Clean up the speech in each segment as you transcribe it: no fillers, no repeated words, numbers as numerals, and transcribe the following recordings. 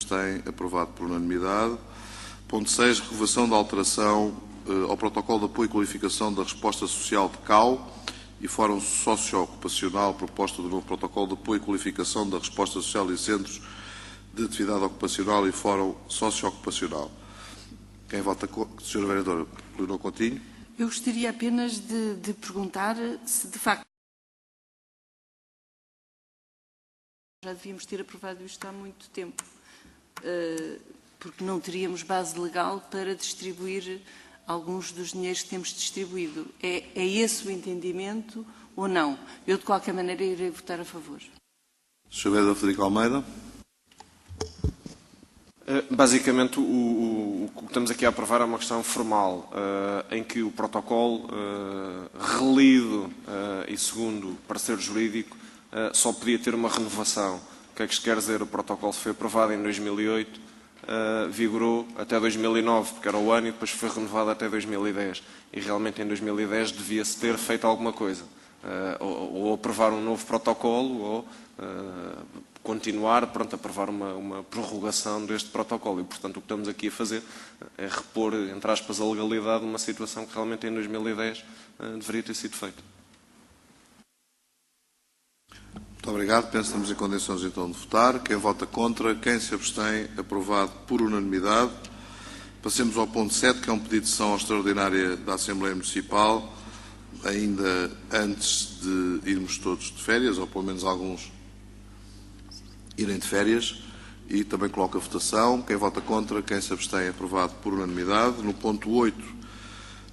Tem aprovado por unanimidade. Ponto 6, revogação da alteração ao protocolo de apoio e qualificação da resposta social de CAU e Fórum Socioocupacional, proposta do novo protocolo de apoio e qualificação da resposta social e centros de atividade ocupacional e Fórum Socioocupacional. Quem vota contra? Sr. Vereador Leonor Coutinho. Eu gostaria apenas de perguntar se, de facto, já devíamos ter aprovado isto há muito tempo, porque não teríamos base legal para distribuir alguns dos dinheiros que temos distribuído. É esse o entendimento ou não? Eu, de qualquer maneira, irei votar a favor. Sr. Vereador Frederico Almeida. Basicamente, o que estamos aqui a aprovar é uma questão formal, em que o protocolo, relido e segundo parecer jurídico, só podia ter uma renovação. O que é que isto quer dizer? O protocolo foi aprovado em 2008, vigorou até 2009, porque era o ano, e depois foi renovado até 2010. E realmente em 2010 devia-se ter feito alguma coisa. Ou aprovar um novo protocolo, ou continuar, aprovar uma prorrogação deste protocolo. E, portanto, o que estamos aqui a fazer é repor, entre aspas, a legalidade de uma situação que realmente em 2010 deveria ter sido feita. Muito obrigado. Penso que estamos em condições então de votar. Quem vota contra, quem se abstém, aprovado por unanimidade. Passemos ao ponto 7, que é um pedido de sessão extraordinária da Assembleia Municipal, ainda antes de irmos todos de férias, ou pelo menos alguns irem de férias, e também coloco a votação. Quem vota contra, quem se abstém, aprovado por unanimidade. No ponto 8,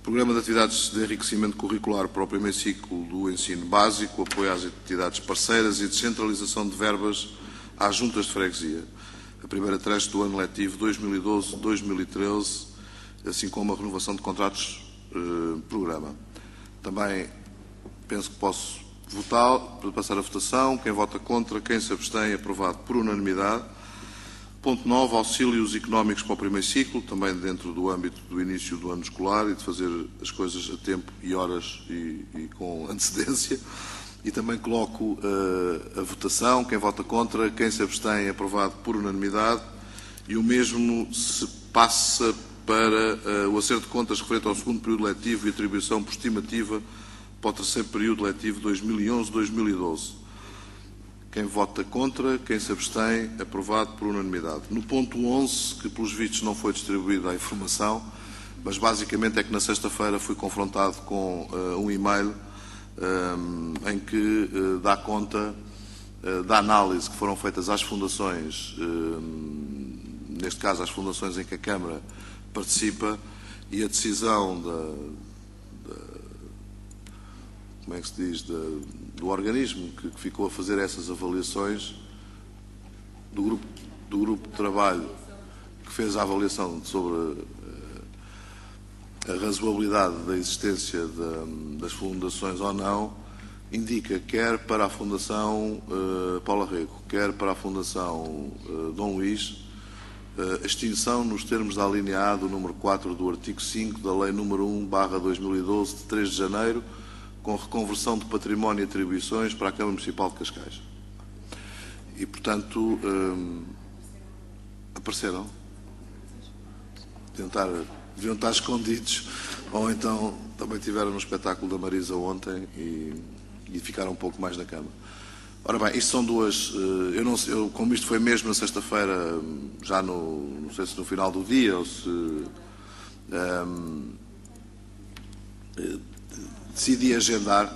Programa de Atividades de Enriquecimento Curricular para o primeiro ciclo do ensino básico, apoio às entidades parceiras e descentralização de verbas às juntas de freguesia. A primeira trecho do ano letivo 2012-2013, assim como a renovação de contratos programa. Também penso que posso votar, para passar a votação. Quem vota contra, quem se abstém, aprovado por unanimidade. Ponto 9, auxílios económicos para o primeiro ciclo, também dentro do âmbito do início do ano escolar e de fazer as coisas a tempo e horas e com antecedência. E também coloco a votação. Quem vota contra, quem se abstém, aprovado por unanimidade. E o mesmo se passa para o acerto de contas referente ao segundo período letivo e atribuição por estimativa para o terceiro período letivo 2011-2012. Quem vota contra, quem se abstém, aprovado por unanimidade. No ponto 11, que pelos vistos não foi distribuída a informação, mas basicamente é que na sexta-feira fui confrontado com um e-mail em que dá conta da análise que foram feitas às fundações, neste caso às fundações em que a Câmara participa, e a decisão como é que se diz, do organismo que ficou a fazer essas avaliações, do grupo de trabalho que fez a avaliação sobre a razoabilidade da existência das fundações ou não, indica quer para a Fundação Paula Rego, quer para a Fundação Dom Luís, a extinção nos termos da alínea A do número 4 do artigo 5 da Lei número 1/2012 de 3 de janeiro, com reconversão de património e atribuições para a Câmara Municipal de Cascais. E, portanto, apareceram. Deviam estar escondidos, ou então também tiveram no espetáculo da Marisa ontem e ficaram um pouco mais na cama. Ora bem, isto são duas... como isto foi mesmo na sexta-feira, já não sei se no final do dia, ou se... decidi agendar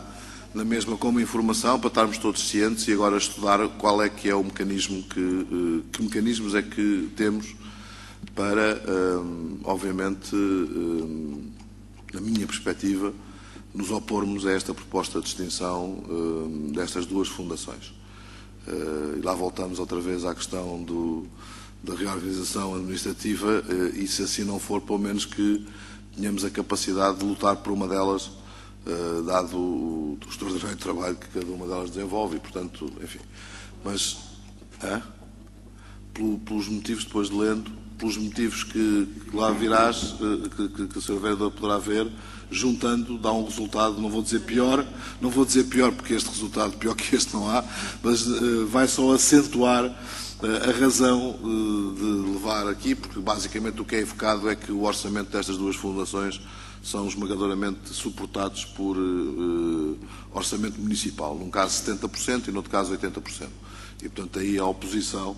na mesma como informação para estarmos todos cientes e agora estudar qual é que é o mecanismo que mecanismos é que temos para, obviamente, na minha perspectiva, nos opormos a esta proposta de extinção destas duas fundações. E lá voltamos outra vez à questão da reorganização administrativa e, se assim não for, pelo menos que tenhamos a capacidade de lutar por uma delas, dado o extraordinário trabalho que cada uma delas desenvolve, e, portanto, enfim. Mas, pelos motivos, depois de lendo, pelos motivos que lá virás, que o Sr. Vereador poderá ver, juntando, dá um resultado, não vou dizer pior, porque este resultado, pior que este não há, mas vai só acentuar a razão aqui, porque basicamente o que é evocado é que o orçamento destas duas fundações são esmagadoramente suportados por orçamento municipal, num caso 70% e no outro caso 80%. E, portanto, aí a oposição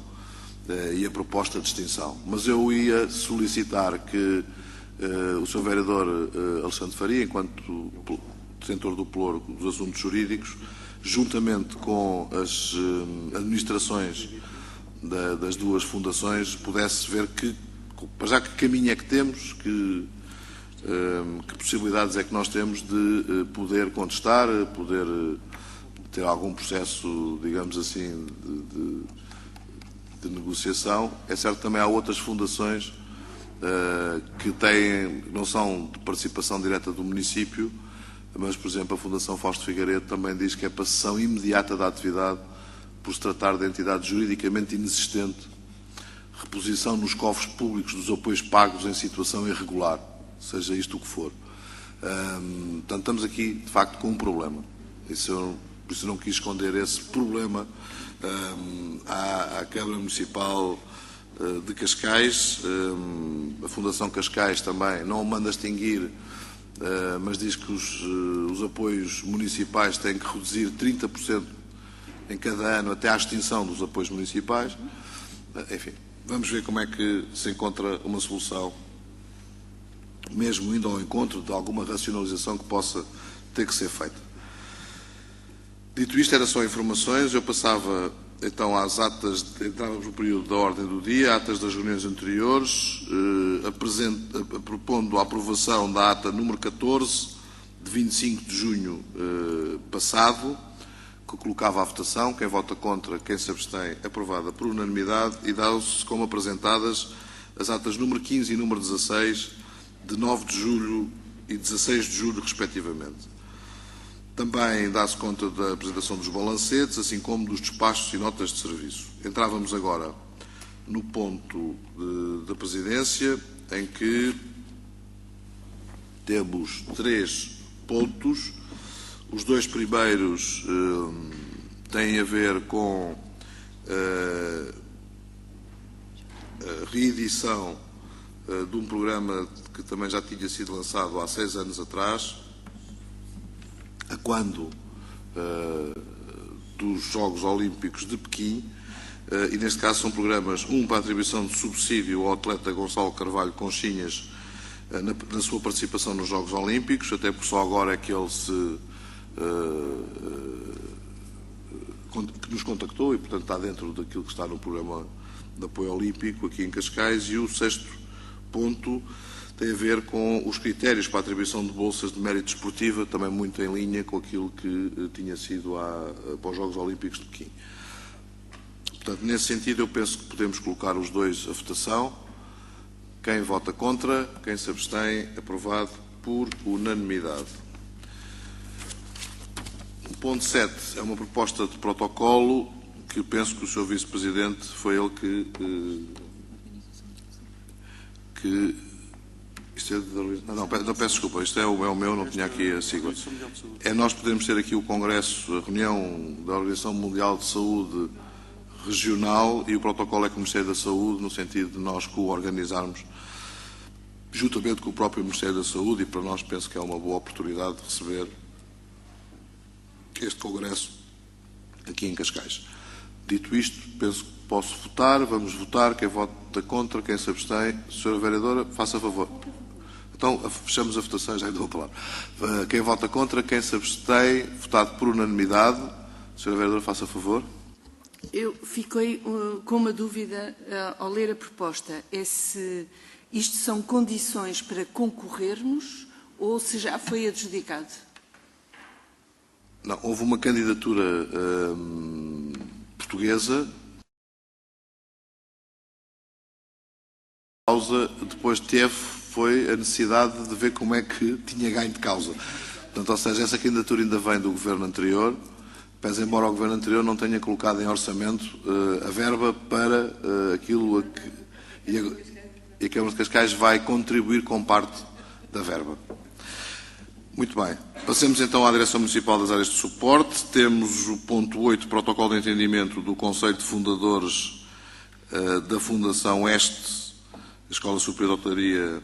e a proposta de extinção. Mas eu ia solicitar que o Sr. Vereador Alexandre Faria, enquanto detentor do pelouro dos assuntos jurídicos, juntamente com as administrações das duas fundações, pudesse ver para já que caminho é que temos, que possibilidades é que nós temos de poder contestar, poder ter algum processo, digamos assim, de negociação. É certo que também há outras fundações que não são de participação direta do município, mas, por exemplo, a Fundação Fausto Figueiredo também diz que é para cessão imediata da atividade por se tratar de entidade juridicamente inexistente, reposição nos cofres públicos dos apoios pagos em situação irregular, seja isto o que for. Portanto, estamos aqui, de facto, com um problema. Por isso eu não quis esconder esse problema à Câmara Municipal de Cascais. A Fundação Cascais também não o manda extinguir, mas diz que os apoios municipais têm que reduzir 30% em cada ano até à extinção dos apoios municipais. Enfim, vamos ver como é que se encontra uma solução, mesmo indo ao encontro de alguma racionalização que possa ter que ser feita. Dito isto, eram só informações. Eu passava então às atas, entrávamos no período da ordem do dia, atas das reuniões anteriores, propondo a aprovação da ata número 14, de 25 de junho passado, que colocava à votação. Quem vota contra, quem se abstém, aprovada por unanimidade, e dão-se como apresentadas as atas número 15 e número 16, de 9 de julho e 16 de julho, respectivamente. Também dá-se conta da apresentação dos balancetes, assim como dos despachos e notas de serviço. Entrávamos agora no ponto da Presidência, em que temos 3 pontos. Os 2 primeiros têm a ver com a reedição de um programa que também já tinha sido lançado há 6 anos atrás, a quando dos Jogos Olímpicos de Pequim, e neste caso são programas, um para a atribuição de subsídio ao atleta Gonçalo Carvalho Conchinhas na sua participação nos Jogos Olímpicos, até porque só agora é que ele que nos contactou e, portanto, está dentro daquilo que está no programa de apoio olímpico aqui em Cascais. E o 6º ponto tem a ver com os critérios para a atribuição de bolsas de mérito desportiva, também muito em linha com aquilo que tinha sido para os Jogos Olímpicos de Pequim. Portanto, nesse sentido, eu penso que podemos colocar os 2 à votação. Quem vota contra, quem se abstém, aprovado por unanimidade. O ponto 7 é uma proposta de protocolo que eu penso que o Sr. Vice-Presidente foi ele que isto é não, peço desculpa, isto é o meu, não tinha aqui a sigla. É nós podemos ter aqui o Congresso, a reunião da Organização Mundial de Saúde Regional, e o protocolo é com o Ministério da Saúde, no sentido de nós co-organizarmos juntamente com o próprio Ministério da Saúde, e para nós penso que é uma boa oportunidade de receber este Congresso aqui em Cascais. Dito isto, penso que posso votar. Vamos votar. Quem vota contra, quem se abstém. Senhora Vereadora, faça favor. Então, fechamos a votação, já lhe dou a palavra. Quem vota contra, quem se abstém, votado por unanimidade. Senhora Vereadora, faça favor. Eu fiquei com uma dúvida ao ler a proposta. É se isto são condições para concorrermos ou se já foi adjudicado? Não, houve uma candidatura portuguesa. Depois foi a necessidade de ver como é que tinha ganho de causa. Portanto, ou seja, essa candidatura ainda vem do governo anterior, pese embora o governo anterior não tenha colocado em orçamento a verba para aquilo a que... E a Câmara de Cascais vai contribuir com parte da verba. Muito bem. Passemos então à Direção Municipal das Áreas de Suporte. Temos o ponto 8, Protocolo de Entendimento do Conselho de Fundadores da Fundação Este Escola Superior de Hotelaria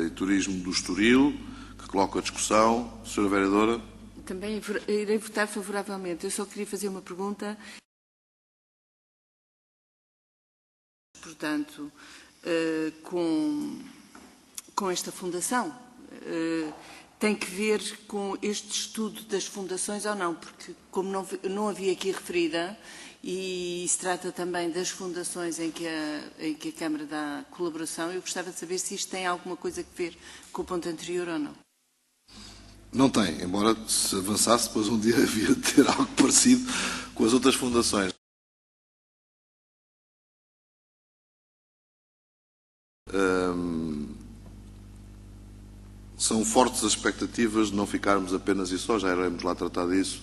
e Turismo do Estoril, que coloco a discussão. Sra. Vereadora. Também irei votar favoravelmente. Eu só queria fazer uma pergunta. Portanto, com esta fundação, tem que ver com este estudo das fundações ou não? Porque, como não havia aqui referida, e se trata também das fundações em que a Câmara dá colaboração, eu gostava de saber se isto tem alguma coisa a ver com o ponto anterior ou não. Não tem, embora se avançasse, depois um dia havia de ter algo parecido com as outras fundações. São fortes as expectativas de não ficarmos apenas e só, já iremos lá tratar disso,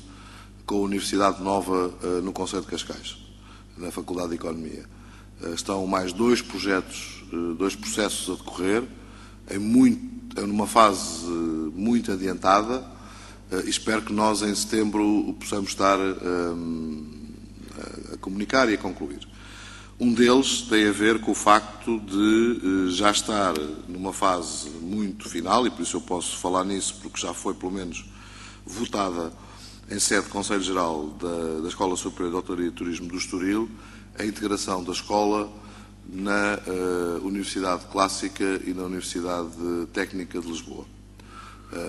com a Universidade Nova no Concelho de Cascais, na Faculdade de Economia. Estão mais dois projetos, dois processos a decorrer, numa fase muito adiantada, e espero que nós em setembro possamos estar a comunicar e a concluir. Um deles tem a ver com o facto de já estar numa fase muito final, e por isso eu posso falar nisso, porque já foi pelo menos votada em sede de Conselho Geral da Escola Superior de Hotelaria e Turismo do Estoril, a integração da escola na Universidade Clássica e na Universidade Técnica de Lisboa.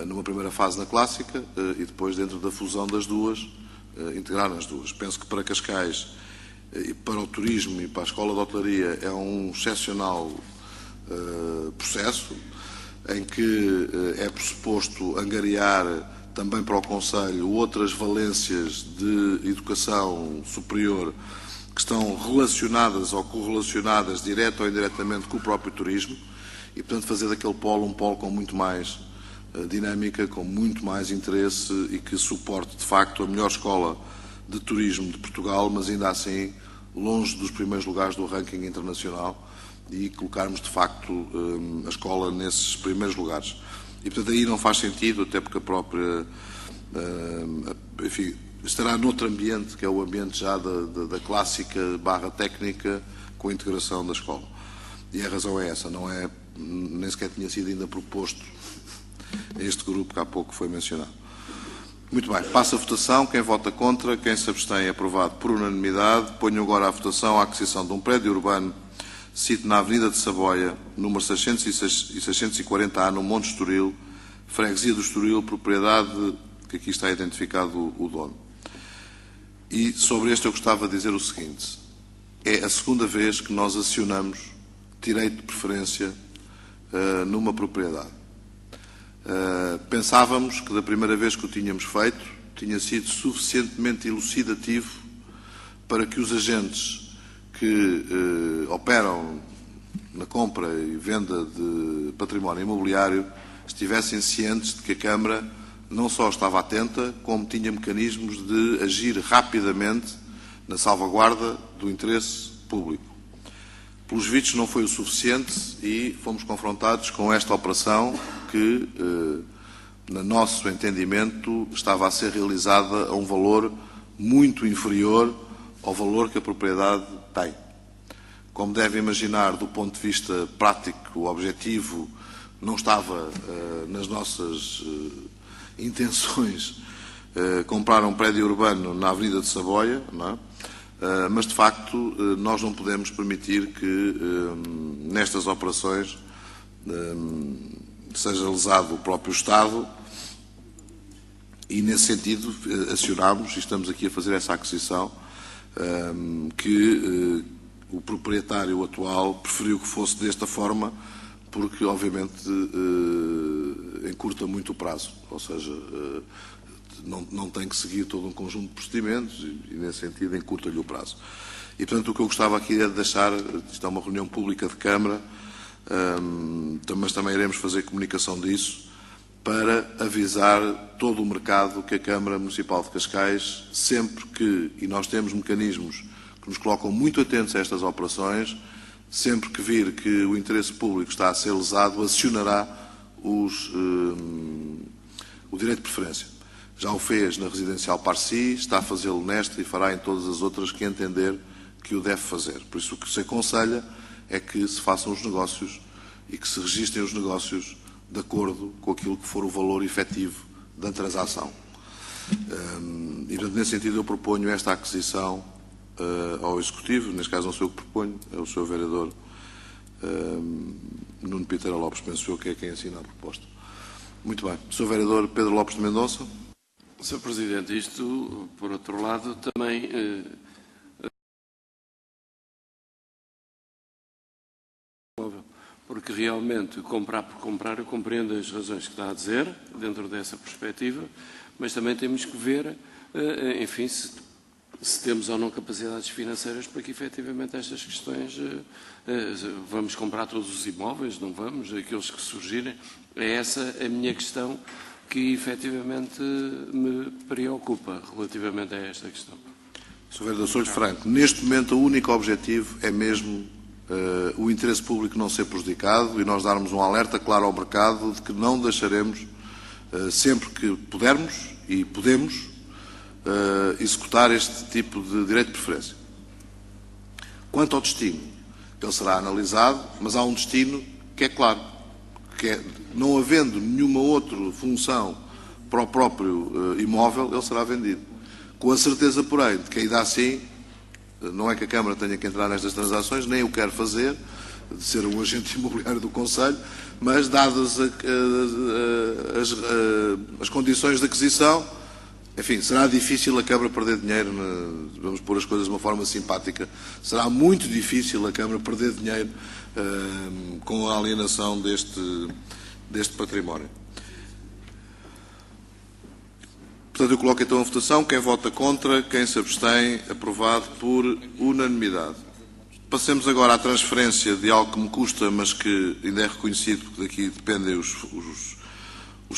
Numa primeira fase na Clássica e depois, dentro da fusão das duas, integrar as duas. Penso que para Cascais, e para o turismo e para a Escola de Hotelaria, é um excepcional processo em que é pressuposto angariar também para o Conselho outras valências de educação superior que estão relacionadas ou correlacionadas direta ou indiretamente com o próprio turismo e, portanto, fazer daquele polo um polo com muito mais dinâmica, com muito mais interesse e que suporte, de facto, a melhor escola de turismo de Portugal, mas ainda assim longe dos primeiros lugares do ranking internacional e colocarmos, de facto, a escola nesses primeiros lugares. E, portanto, aí não faz sentido, até porque a própria, enfim, estará noutro ambiente, que é o ambiente já da clássica / técnica, com a integração da escola. E a razão é essa, não é, nem sequer tinha sido ainda proposto a este grupo que há pouco foi mencionado. Muito bem, passa a votação. Quem vota contra, quem se abstém, é aprovado por unanimidade. Ponho agora à votação a aquisição de um prédio urbano situado na Avenida de Saboia, número 600 e 640A, no Monte Estoril, freguesia do Estoril, propriedade que aqui está identificado o dono. E sobre este eu gostava de dizer o seguinte: é a segunda vez que nós acionamos direito de preferência numa propriedade. Pensávamos que da primeira vez que o tínhamos feito tinha sido suficientemente elucidativo para que os agentes que operam na compra e venda de património imobiliário estivessem cientes de que a Câmara não só estava atenta, como tinha mecanismos de agir rapidamente na salvaguarda do interesse público. Pelos vistos não foi o suficiente e fomos confrontados com esta operação que, no nosso entendimento, estava a ser realizada a um valor muito inferior ao valor que a propriedade tem. Como deve imaginar, do ponto de vista prático, o objetivo não estava nas nossas intenções comprar um prédio urbano na Avenida de Saboia, não é? Mas, de facto, nós não podemos permitir que nestas operações seja lesado o próprio Estado e, nesse sentido, acionámos, e estamos aqui a fazer essa aquisição, que o proprietário atual preferiu que fosse desta forma porque, obviamente, encurta muito o prazo, ou seja, não tem que seguir todo um conjunto de procedimentos e nesse sentido, encurta-lhe o prazo. E, portanto, o que eu gostava aqui é de deixar, isto é uma reunião pública de Câmara, mas também iremos fazer comunicação disso, para avisar todo o mercado que a Câmara Municipal de Cascais, sempre que, e nós temos mecanismos que nos colocam muito atentos a estas operações, sempre que vir que o interesse público está a ser lesado, acionará o direito de preferência. Já o fez na Residencial Parsi, está a fazê-lo nesta e fará em todas as outras que entender que o deve fazer. Por isso, o que se aconselha é que se façam os negócios e que se registrem os negócios de acordo com aquilo que for o valor efetivo da transação. E, portanto, nesse sentido, eu proponho esta aquisição ao Executivo. Neste caso, não sou eu que proponho, é o Sr. Vereador Nuno Piteira Lopes, penso eu, que é quem assina a proposta. Muito bem. Sr. Vereador Pedro Lopes de Mendonça. Sr. Presidente, isto, por outro lado, também porque realmente, comprar por comprar, eu compreendo as razões que está a dizer, dentro dessa perspectiva, mas também temos que ver, enfim, se temos ou não capacidades financeiras para que, efetivamente, estas questões, vamos comprar todos os imóveis, não vamos, aqueles que surgirem. É essa a minha questão que, efetivamente, me preocupa relativamente a esta questão. Sr. Vereador, sou-lhe franco. Neste momento, o único objetivo é mesmo o interesse público não ser prejudicado e nós darmos um alerta claro ao mercado de que não deixaremos, sempre que pudermos e podemos, executar este tipo de direito de preferência. Quanto ao destino, ele será analisado, mas há um destino que é claro, que é, não havendo nenhuma outra função para o próprio imóvel, ele será vendido. Com a certeza, porém, de que ainda assim, não é que a Câmara tenha que entrar nestas transações, nem o quero fazer, de ser um agente imobiliário do Conselho, mas dadas as condições de aquisição, enfim, será difícil a Câmara perder dinheiro, vamos pôr as coisas de uma forma simpática, será muito difícil a Câmara perder dinheiro com a alienação deste património. Portanto, eu coloco então a votação. Quem vota contra, quem se abstém, aprovado por unanimidade. Passemos agora à transferência de algo que me custa, mas que ainda é reconhecido, porque daqui dependem os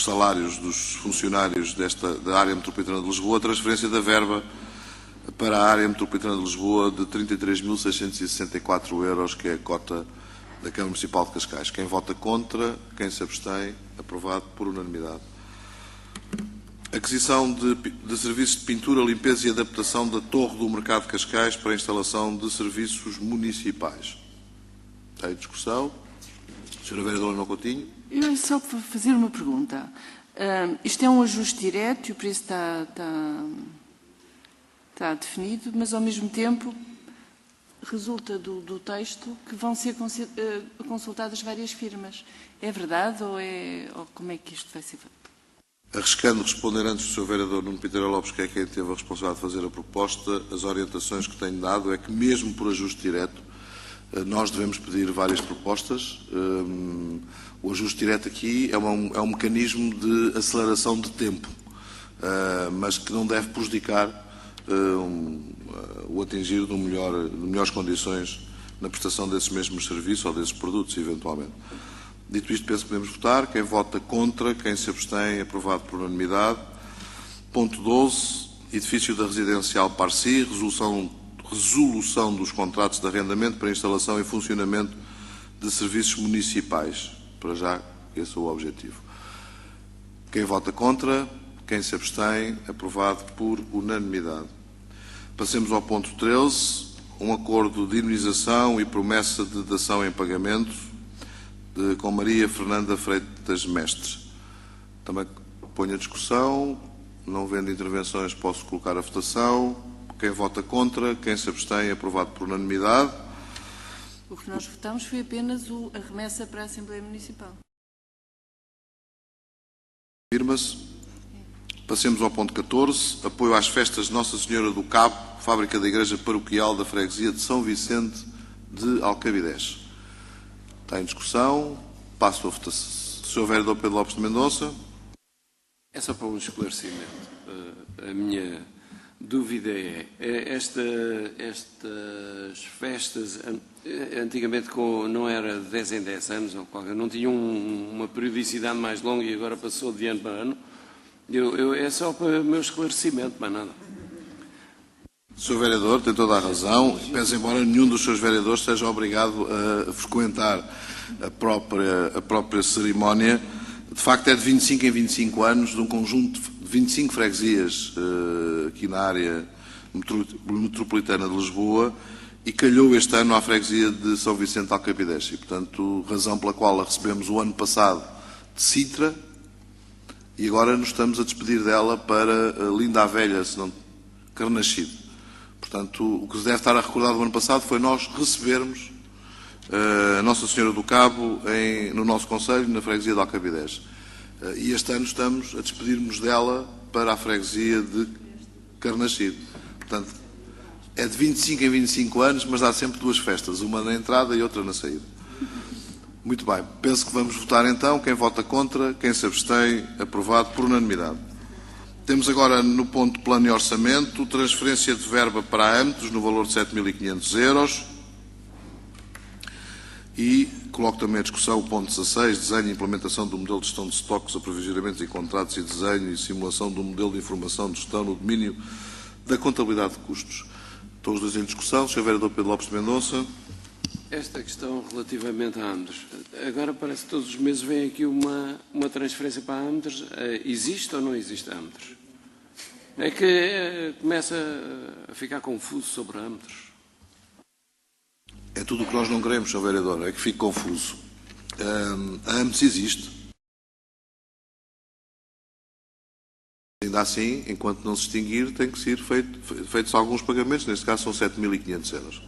salários dos funcionários da área metropolitana de Lisboa, a transferência da verba para a área metropolitana de Lisboa de 33.664 euros, que é a cota da Câmara Municipal de Cascais. Quem vota contra, quem se abstém, aprovado por unanimidade. Aquisição de serviços de pintura, limpeza e adaptação da Torre do Mercado de Cascais para a instalação de serviços municipais. Tem discussão? Sra. Vereadora Ana Coutinho. Eu só para fazer uma pergunta. Isto é um ajuste direto e o preço está definido, mas ao mesmo tempo resulta do texto que vão ser consultadas várias firmas. É verdade ou como é que isto vai ser feito? Arriscando responder antes do Sr. Vereador Nuno Piteira Lopes, que é quem teve a responsabilidade de fazer a proposta, as orientações que tenho dado é que, mesmo por ajuste direto, nós devemos pedir várias propostas. O ajuste direto aqui é um mecanismo de aceleração de tempo, mas que não deve prejudicar o atingir de melhores condições na prestação desses mesmos serviços ou desses produtos, eventualmente. Dito isto, penso que podemos votar. Quem vota contra, quem se abstém, aprovado por unanimidade. Ponto 12. Edifício da Residencial Parsi, resolução dos contratos de arrendamento para instalação e funcionamento de serviços municipais. Para já, esse é o objetivo. Quem vota contra, quem se abstém, aprovado por unanimidade. Passemos ao ponto 13. Um acordo de indemnização e promessa de dação em pagamento com Maria Fernanda Freitas Mestre. Também ponho a discussão. Não havendo intervenções, posso colocar a votação. Quem vota contra, quem se abstém, aprovado por unanimidade. O que nós votamos foi apenas a remessa para a Assembleia Municipal. Afirma-se. Passemos ao ponto 14. Apoio às festas de Nossa Senhora do Cabo, fábrica da Igreja Paroquial da Freguesia de São Vicente de Alcabidez. Está em discussão. Passo a votação. Sr. Vereador Pedro Lopes de Mendonça. É só para um esclarecimento. A minha dúvida é estas festas, antigamente não era de 10 em 10 anos, não tinham uma periodicidade mais longa e agora passou de ano para ano. É só para o meu esclarecimento, mais nada. O Sr. Vereador tem toda a razão, pese embora nenhum dos seus vereadores seja obrigado a frequentar a própria cerimónia. De facto, é de 25 em 25 anos, de um conjunto de 25 freguesias aqui na área metropolitana de Lisboa, e calhou este ano à freguesia de São Vicente de Alcabidez. E, portanto, razão pela qual a recebemos o ano passado de Sintra e agora nos estamos a despedir dela para Linda a Velha, se não Carnaxide. Portanto, o que se deve estar a recordar do ano passado foi nós recebermos a Nossa Senhora do Cabo no nosso concelho, na freguesia de Alcabidez. E este ano estamos a despedir-nos dela para a freguesia de Carnaxide. Portanto, é de 25 em 25 anos, mas há sempre duas festas, uma na entrada e outra na saída. Muito bem, penso que vamos votar então. Quem vota contra, quem se abstém, aprovado por unanimidade. Temos agora no ponto plano e orçamento, transferência de verba para âmbitos no valor de 7.500 euros. E coloco também a discussão o ponto 16, desenho e implementação do modelo de gestão de estoques, aprovisionamentos e contratos e desenho e simulação do modelo de informação de gestão no domínio da contabilidade de custos. Estão os dois em discussão. Sr. Vereador Pedro Lopes de Mendonça. Esta questão relativamente a Amdres. Agora parece que todos os meses vem aqui uma transferência para a Amdres. Existe ou não existe a Amdres? É que começa a ficar confuso sobre a Amdres. É tudo o que nós não queremos, Sr. Vereador, é que fique confuso. A Amdres existe. Ainda assim, enquanto não se extinguir, tem que ser feitos alguns pagamentos, neste caso são 7.500 euros.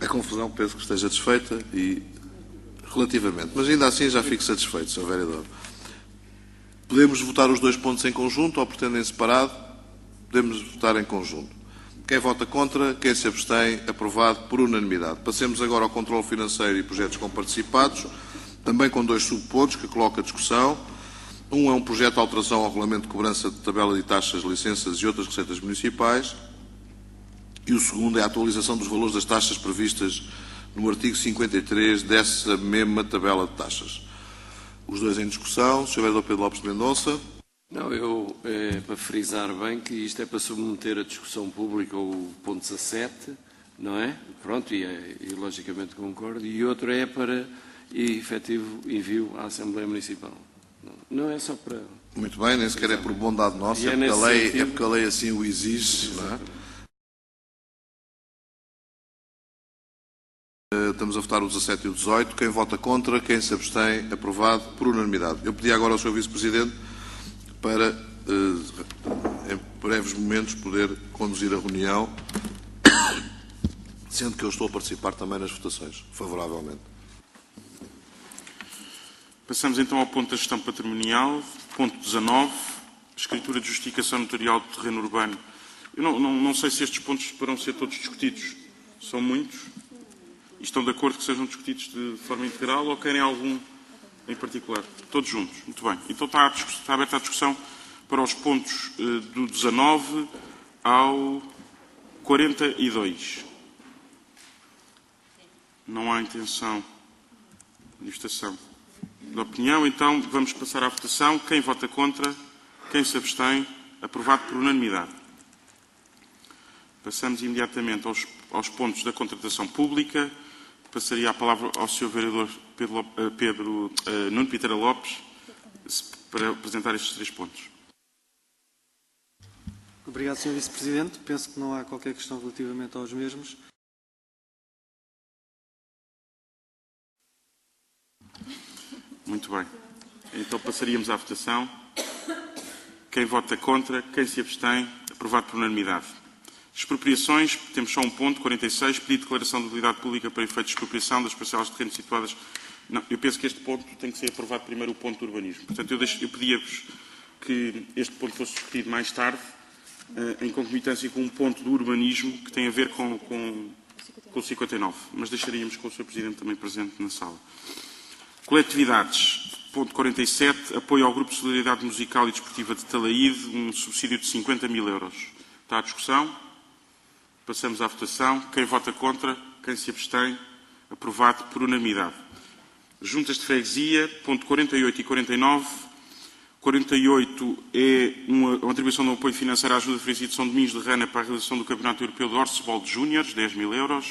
A confusão penso que esteja desfeita e relativamente, mas ainda assim já fico satisfeito, Sr. Vereador. Podemos votar os dois pontos em conjunto ou pretendem separado? Podemos votar em conjunto. Quem vota contra, quem se abstém, aprovado por unanimidade. Passemos agora ao controle financeiro e projetos comparticipados, também com dois subpontos que coloco a discussão. Um é um projeto de alteração ao regulamento de cobrança de tabela de taxas, licenças e outras receitas municipais. E o segundo é a atualização dos valores das taxas previstas no artigo 53 dessa mesma tabela de taxas. Os dois em discussão. Sr. Vereador Pedro Lopes de Mendonça. Não, para frisar bem que isto é para submeter a discussão pública o ponto 17, não é? Pronto, e logicamente concordo. E outro é para efetivo envio à Assembleia Municipal. Não é só para... Muito bem, nem sequer é por bondade nossa, é porque a lei assim o exige, não é? Estamos a votar o 17 e o 18. Quem vota contra, quem se abstém, aprovado por unanimidade. Eu pedi agora ao Sr. Vice-Presidente para, em breves momentos, poder conduzir a reunião, sendo que eu estou a participar também nas votações, favoravelmente. Passamos então ao ponto da gestão patrimonial, ponto 19, escritura de justificação notarial do terreno urbano. Eu não sei se estes pontos poderão ser todos discutidos, são muitos. E estão de acordo que sejam discutidos de forma integral ou querem algum em particular? Todos juntos. Muito bem. Então está aberta a discussão para os pontos do 19 ao 42. Não há intenção de manifestação de opinião. Então vamos passar à votação. Quem vota contra? Quem se abstém? Aprovado por unanimidade. Passamos imediatamente aos pontos da contratação pública. Passaria a palavra ao Sr. Vereador Nuno Piteira Lopes para apresentar estes três pontos. Obrigado, Sr. Vice-Presidente. Penso que não há qualquer questão relativamente aos mesmos. Muito bem. Então passaríamos à votação. Quem vota contra, quem se abstém, aprovado por unanimidade. Expropriações, temos só um ponto, 46, pedido de declaração de utilidade pública para efeitos de expropriação das parcelas de terreno situadas... Não, eu penso que este ponto tem que ser aprovado primeiro o ponto do urbanismo. Portanto, eu pedia-vos que este ponto fosse discutido mais tarde, em concomitância com um ponto do urbanismo que tem a ver com o 59, mas deixaríamos com o Sr. Presidente também presente na sala. Coletividades, ponto 47, apoio ao Grupo de Solidariedade Musical e Desportiva de Talaíde, um subsídio de 50.000 euros. Está à discussão? Passamos à votação. Quem vota contra, quem se abstém, aprovado por unanimidade. Juntas de freguesia, ponto 48 e 49. 48 é uma atribuição de um apoio financeiro à ajuda de freguesia de São Domingos de Rana para a realização do Campeonato Europeu de Horseball de Júniores, 10.000 euros.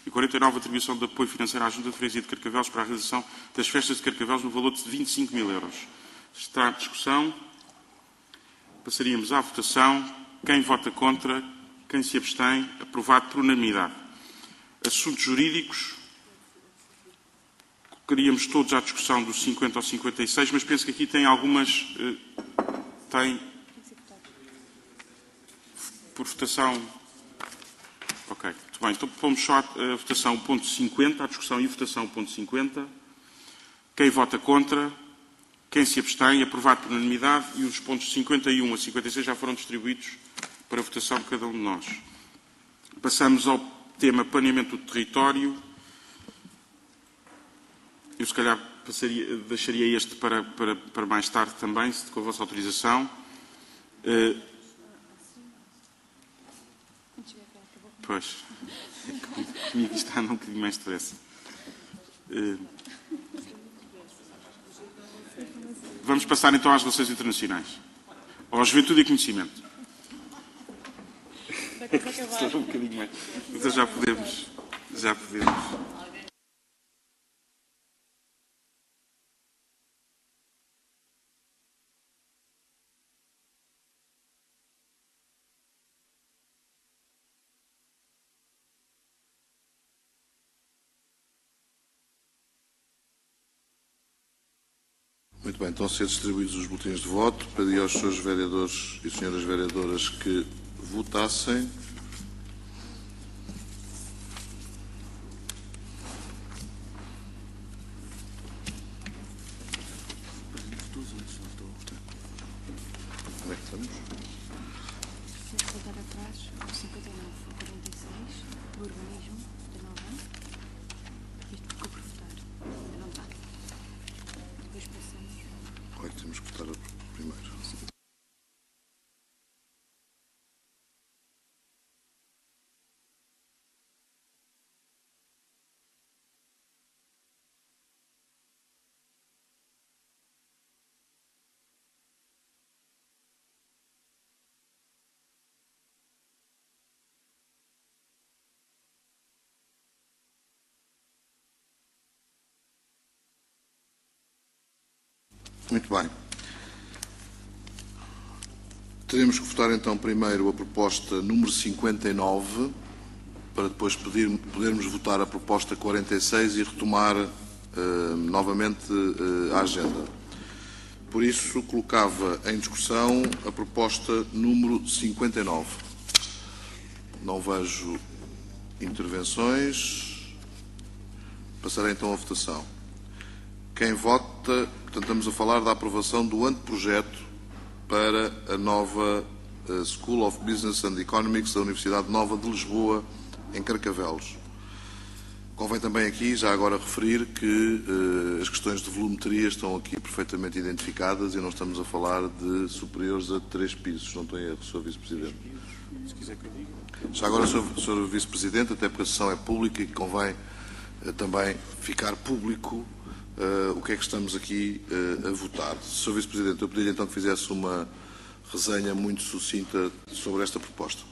E 49, atribuição de apoio financeiro à ajuda de freguesia de Carcavelos para a realização das festas de Carcavelos no valor de 25.000 euros. Está à discussão. Passaríamos à votação. Quem vota contra, quem se abstém, aprovado por unanimidade. Assuntos jurídicos. Colocaríamos todos à discussão dos 50 ao 56, mas penso que aqui tem algumas... Tem... Por votação... Ok, muito bem. Então pomos só a votação o ponto 50, a discussão e a votação o ponto 50. Quem vota contra? Quem se abstém? Aprovado por unanimidade. E os pontos 51 a 56 já foram distribuídos para a votação de cada um de nós. Passamos ao tema planeamento do território. Eu, se calhar, deixaria este para mais tarde também, com a vossa autorização. Pois, comigo está um bocadinho mais depressa. Vamos passar então às relações internacionais. Ou à juventude e conhecimento. Um bocadinho mais. Então já podemos. Muito bem, estão a ser distribuídos os boletins de voto. Pedi aos senhores vereadores e senhoras vereadoras que votassem. Onde é que estamos? Se voltar atrás, o 59, o 46, o urbanismo, ainda não vão. Isto ficou por votar, ainda não está. Depois passamos. Qual é que temos que votar primeiro? Muito bem. Teremos que votar então primeiro a proposta número 59, para depois podermos votar a proposta 46 e retomar novamente a agenda. Por isso, colocava em discussão a proposta número 59. Não vejo intervenções. Passarei então à votação. Quem vota, portanto, estamos a falar da aprovação do anteprojeto para a nova School of Business and Economics da Universidade Nova de Lisboa, em Carcavelos. Convém também aqui, já agora, referir que as questões de volumetria estão aqui perfeitamente identificadas e não estamos a falar de superiores a 3 pisos, não estou em erro, Sr. Vice-Presidente. Se quiser que eu diga. Já agora, Sr. Vice-Presidente, até porque a sessão é pública e convém também ficar público o que é que estamos aqui a votar. Sr. Vice-Presidente, eu pedi-lhe então que fizesse uma resenha muito sucinta sobre esta proposta.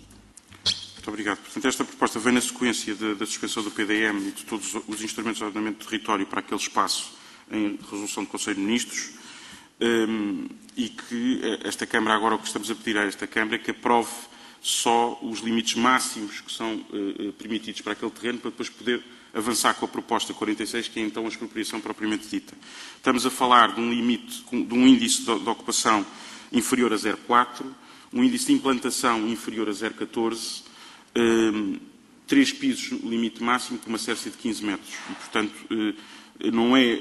Muito obrigado. Portanto, esta proposta vem na sequência da suspensão do PDM e de todos os instrumentos de ordenamento do território para aquele espaço em resolução do Conselho de Ministros e que esta Câmara, agora o que estamos a pedir a esta Câmara é que aprove só os limites máximos que são permitidos para aquele terreno para depois poder avançar com a proposta 46, que é então a expropriação propriamente dita. Estamos a falar de um limite, de um índice de ocupação inferior a 0,4, um índice de implantação inferior a 0,14, 3 pisos no limite máximo com uma cerca de 15 metros. E, portanto, não é,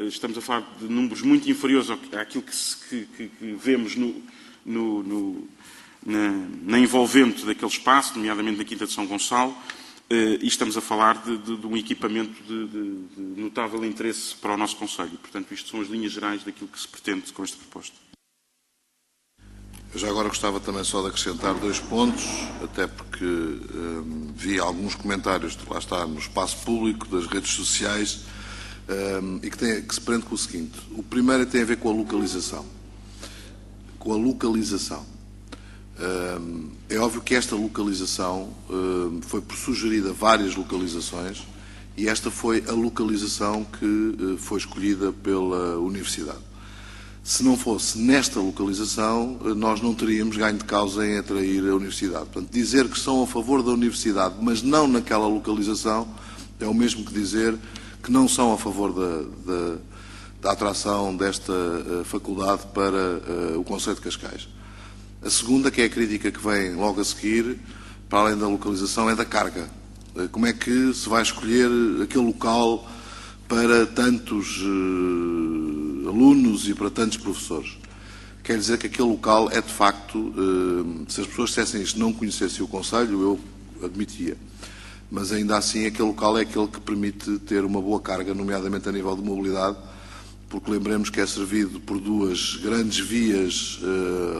estamos a falar de números muito inferiores àquilo que vemos na envolvente daquele espaço, nomeadamente na Quinta de São Gonçalo, e estamos a falar de um equipamento de notável interesse para o nosso Conselho. Portanto, isto são as linhas gerais daquilo que se pretende com esta proposta. Eu já agora gostava também só de acrescentar 2 pontos, até porque vi alguns comentários, lá está, no espaço público, das redes sociais, e que se prende com o seguinte. O primeiro tem a ver com a localização. É óbvio que esta localização foi por sugerida várias localizações e esta foi a localização que foi escolhida pela Universidade. Se não fosse nesta localização, nós não teríamos ganho de causa em atrair a universidade. Portanto, dizer que são a favor da universidade, mas não naquela localização, é o mesmo que dizer que não são a favor da atração desta faculdade para o concelho de Cascais. A segunda, que é a crítica que vem logo a seguir, para além da localização, é da carga. Como é que se vai escolher aquele local para tantos alunos e para tantos professores? Quer dizer que aquele local é, de facto, se as pessoas dissessem isto não conhecessem o concelho, eu admitia. Mas ainda assim aquele local é aquele que permite ter uma boa carga, nomeadamente a nível de mobilidade, porque lembremos que é servido por duas grandes vias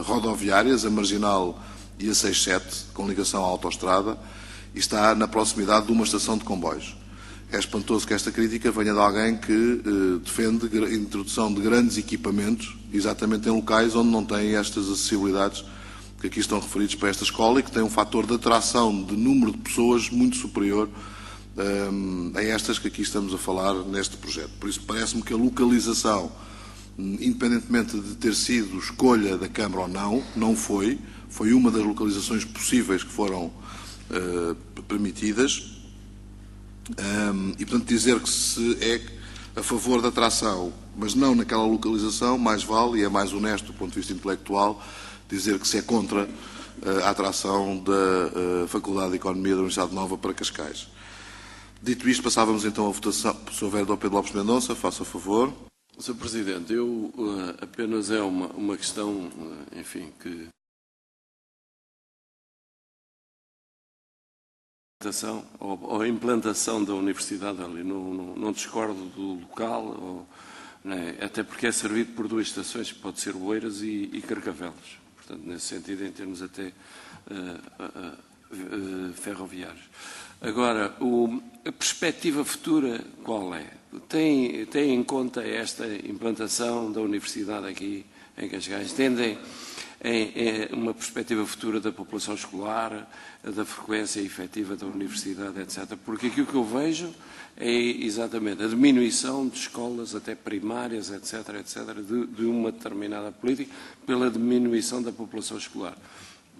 rodoviárias, a Marginal e a 67, com ligação à autoestrada, e está na proximidade de uma estação de comboios. É espantoso que esta crítica venha de alguém que defende a introdução de grandes equipamentos, exatamente em locais onde não têm estas acessibilidades que aqui estão referidos para esta escola e que tem um fator de atração de número de pessoas muito superior a estas que aqui estamos a falar neste projeto. Por isso parece-me que a localização, independentemente de ter sido escolha da Câmara ou não foi uma das localizações possíveis que foram permitidas. E, portanto, dizer que se é a favor da atração, mas não naquela localização, mais vale, e é mais honesto do ponto de vista intelectual, dizer que se é contra a atração da Faculdade de Economia da Universidade Nova para Cascais. Dito isto, passávamos então à votação. Sr. Vereador Pedro Lopes Mendonça, faça favor. Sr. Presidente, eu apenas é uma questão, enfim, que ou a implantação da universidade ali, não discordo do local, né, até porque é servido por duas estações, pode ser Oeiras e Carcavelos, portanto, nesse sentido, em termos até ferroviários. Agora, a perspectiva futura qual é? Tem em conta esta implantação da universidade aqui em Cascais? Tendem uma perspectiva futura da população escolar, da frequência efetiva da universidade, etc. Porque aqui o que eu vejo é exatamente a diminuição de escolas, até primárias, etc., de uma determinada política, pela diminuição da população escolar.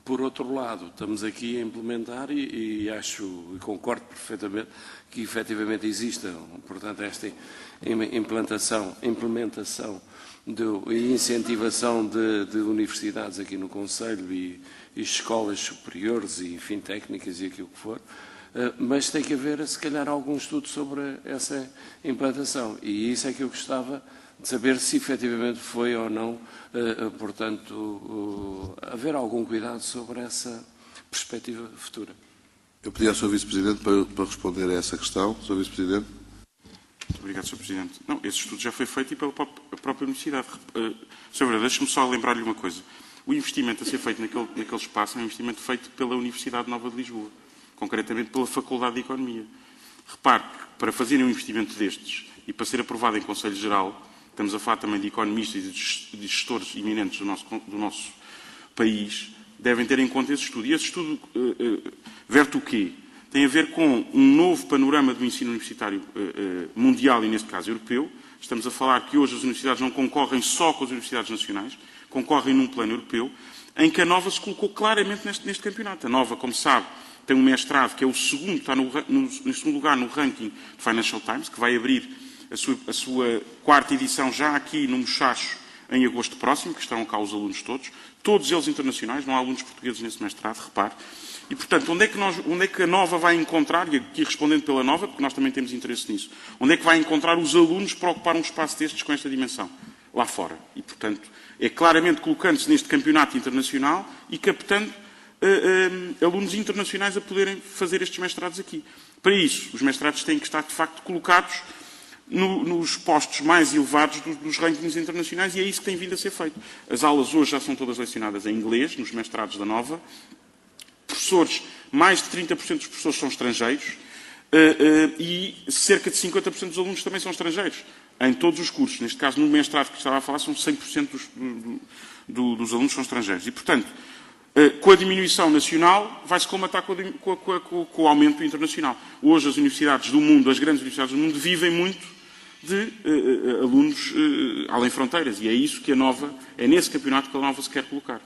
Por outro lado, estamos aqui a implementar e acho e concordo perfeitamente que efetivamente exista, portanto, esta implementação e incentivação de universidades aqui no Concelho e escolas superiores e, enfim, técnicas e aquilo que for, mas tem que haver, se calhar, algum estudo sobre essa implantação. E isso é que eu gostava de saber se efetivamente foi ou não, portanto, haver algum cuidado sobre essa perspectiva futura. Eu pedi ao Sr. Vice-Presidente para responder a essa questão. Sr. Vice-Presidente. Muito obrigado, Sr. Presidente. Não, esse estudo já foi feito e pela própria Universidade. Sr. Vereador, deixe-me só lembrar-lhe uma coisa. O investimento a ser feito naquele espaço é um investimento feito pela Universidade Nova de Lisboa, concretamente pela Faculdade de Economia. Repare que, para fazerem um investimento destes e para ser aprovado em Conselho Geral, estamos a falar também de economistas e de gestores eminentes do nosso país, devem ter em conta esse estudo. E esse estudo verte o quê? Tem a ver com um novo panorama do ensino universitário mundial e, neste caso, europeu. Estamos a falar que hoje as universidades não concorrem só com as universidades nacionais, concorrem num plano europeu, em que a Nova se colocou claramente neste campeonato. A Nova, como sabe, tem um mestrado que é o segundo, está no segundo lugar no ranking do Financial Times, que vai abrir a sua quarta edição já aqui no Mochacho em agosto próximo, que estarão cá os alunos todos eles internacionais, não há alunos portugueses nesse mestrado, repare. E, portanto, onde é que a Nova vai encontrar, e aqui respondendo pela Nova, porque nós também temos interesse nisso, onde é que vai encontrar os alunos para ocupar um espaço destes com esta dimensão? Lá fora. E, portanto, é claramente colocando-se neste campeonato internacional e captando alunos internacionais a poderem fazer estes mestrados aqui. Para isso, os mestrados têm que estar, de facto, colocados nos postos mais elevados dos rankings internacionais, e é isso que tem vindo a ser feito. As aulas hoje já são todas lecionadas em inglês, nos mestrados da Nova. Professores, mais de 30% dos professores são estrangeiros e cerca de 50% dos alunos também são estrangeiros, em todos os cursos. Neste caso, no mestrado que estava a falar, são 100% dos alunos são estrangeiros. E, portanto, com a diminuição nacional, vai-se colmatar com o aumento internacional. Hoje, as universidades do mundo, as grandes universidades do mundo, vivem muito de alunos além fronteiras. E é isso que é nesse campeonato que a Nova se quer colocar.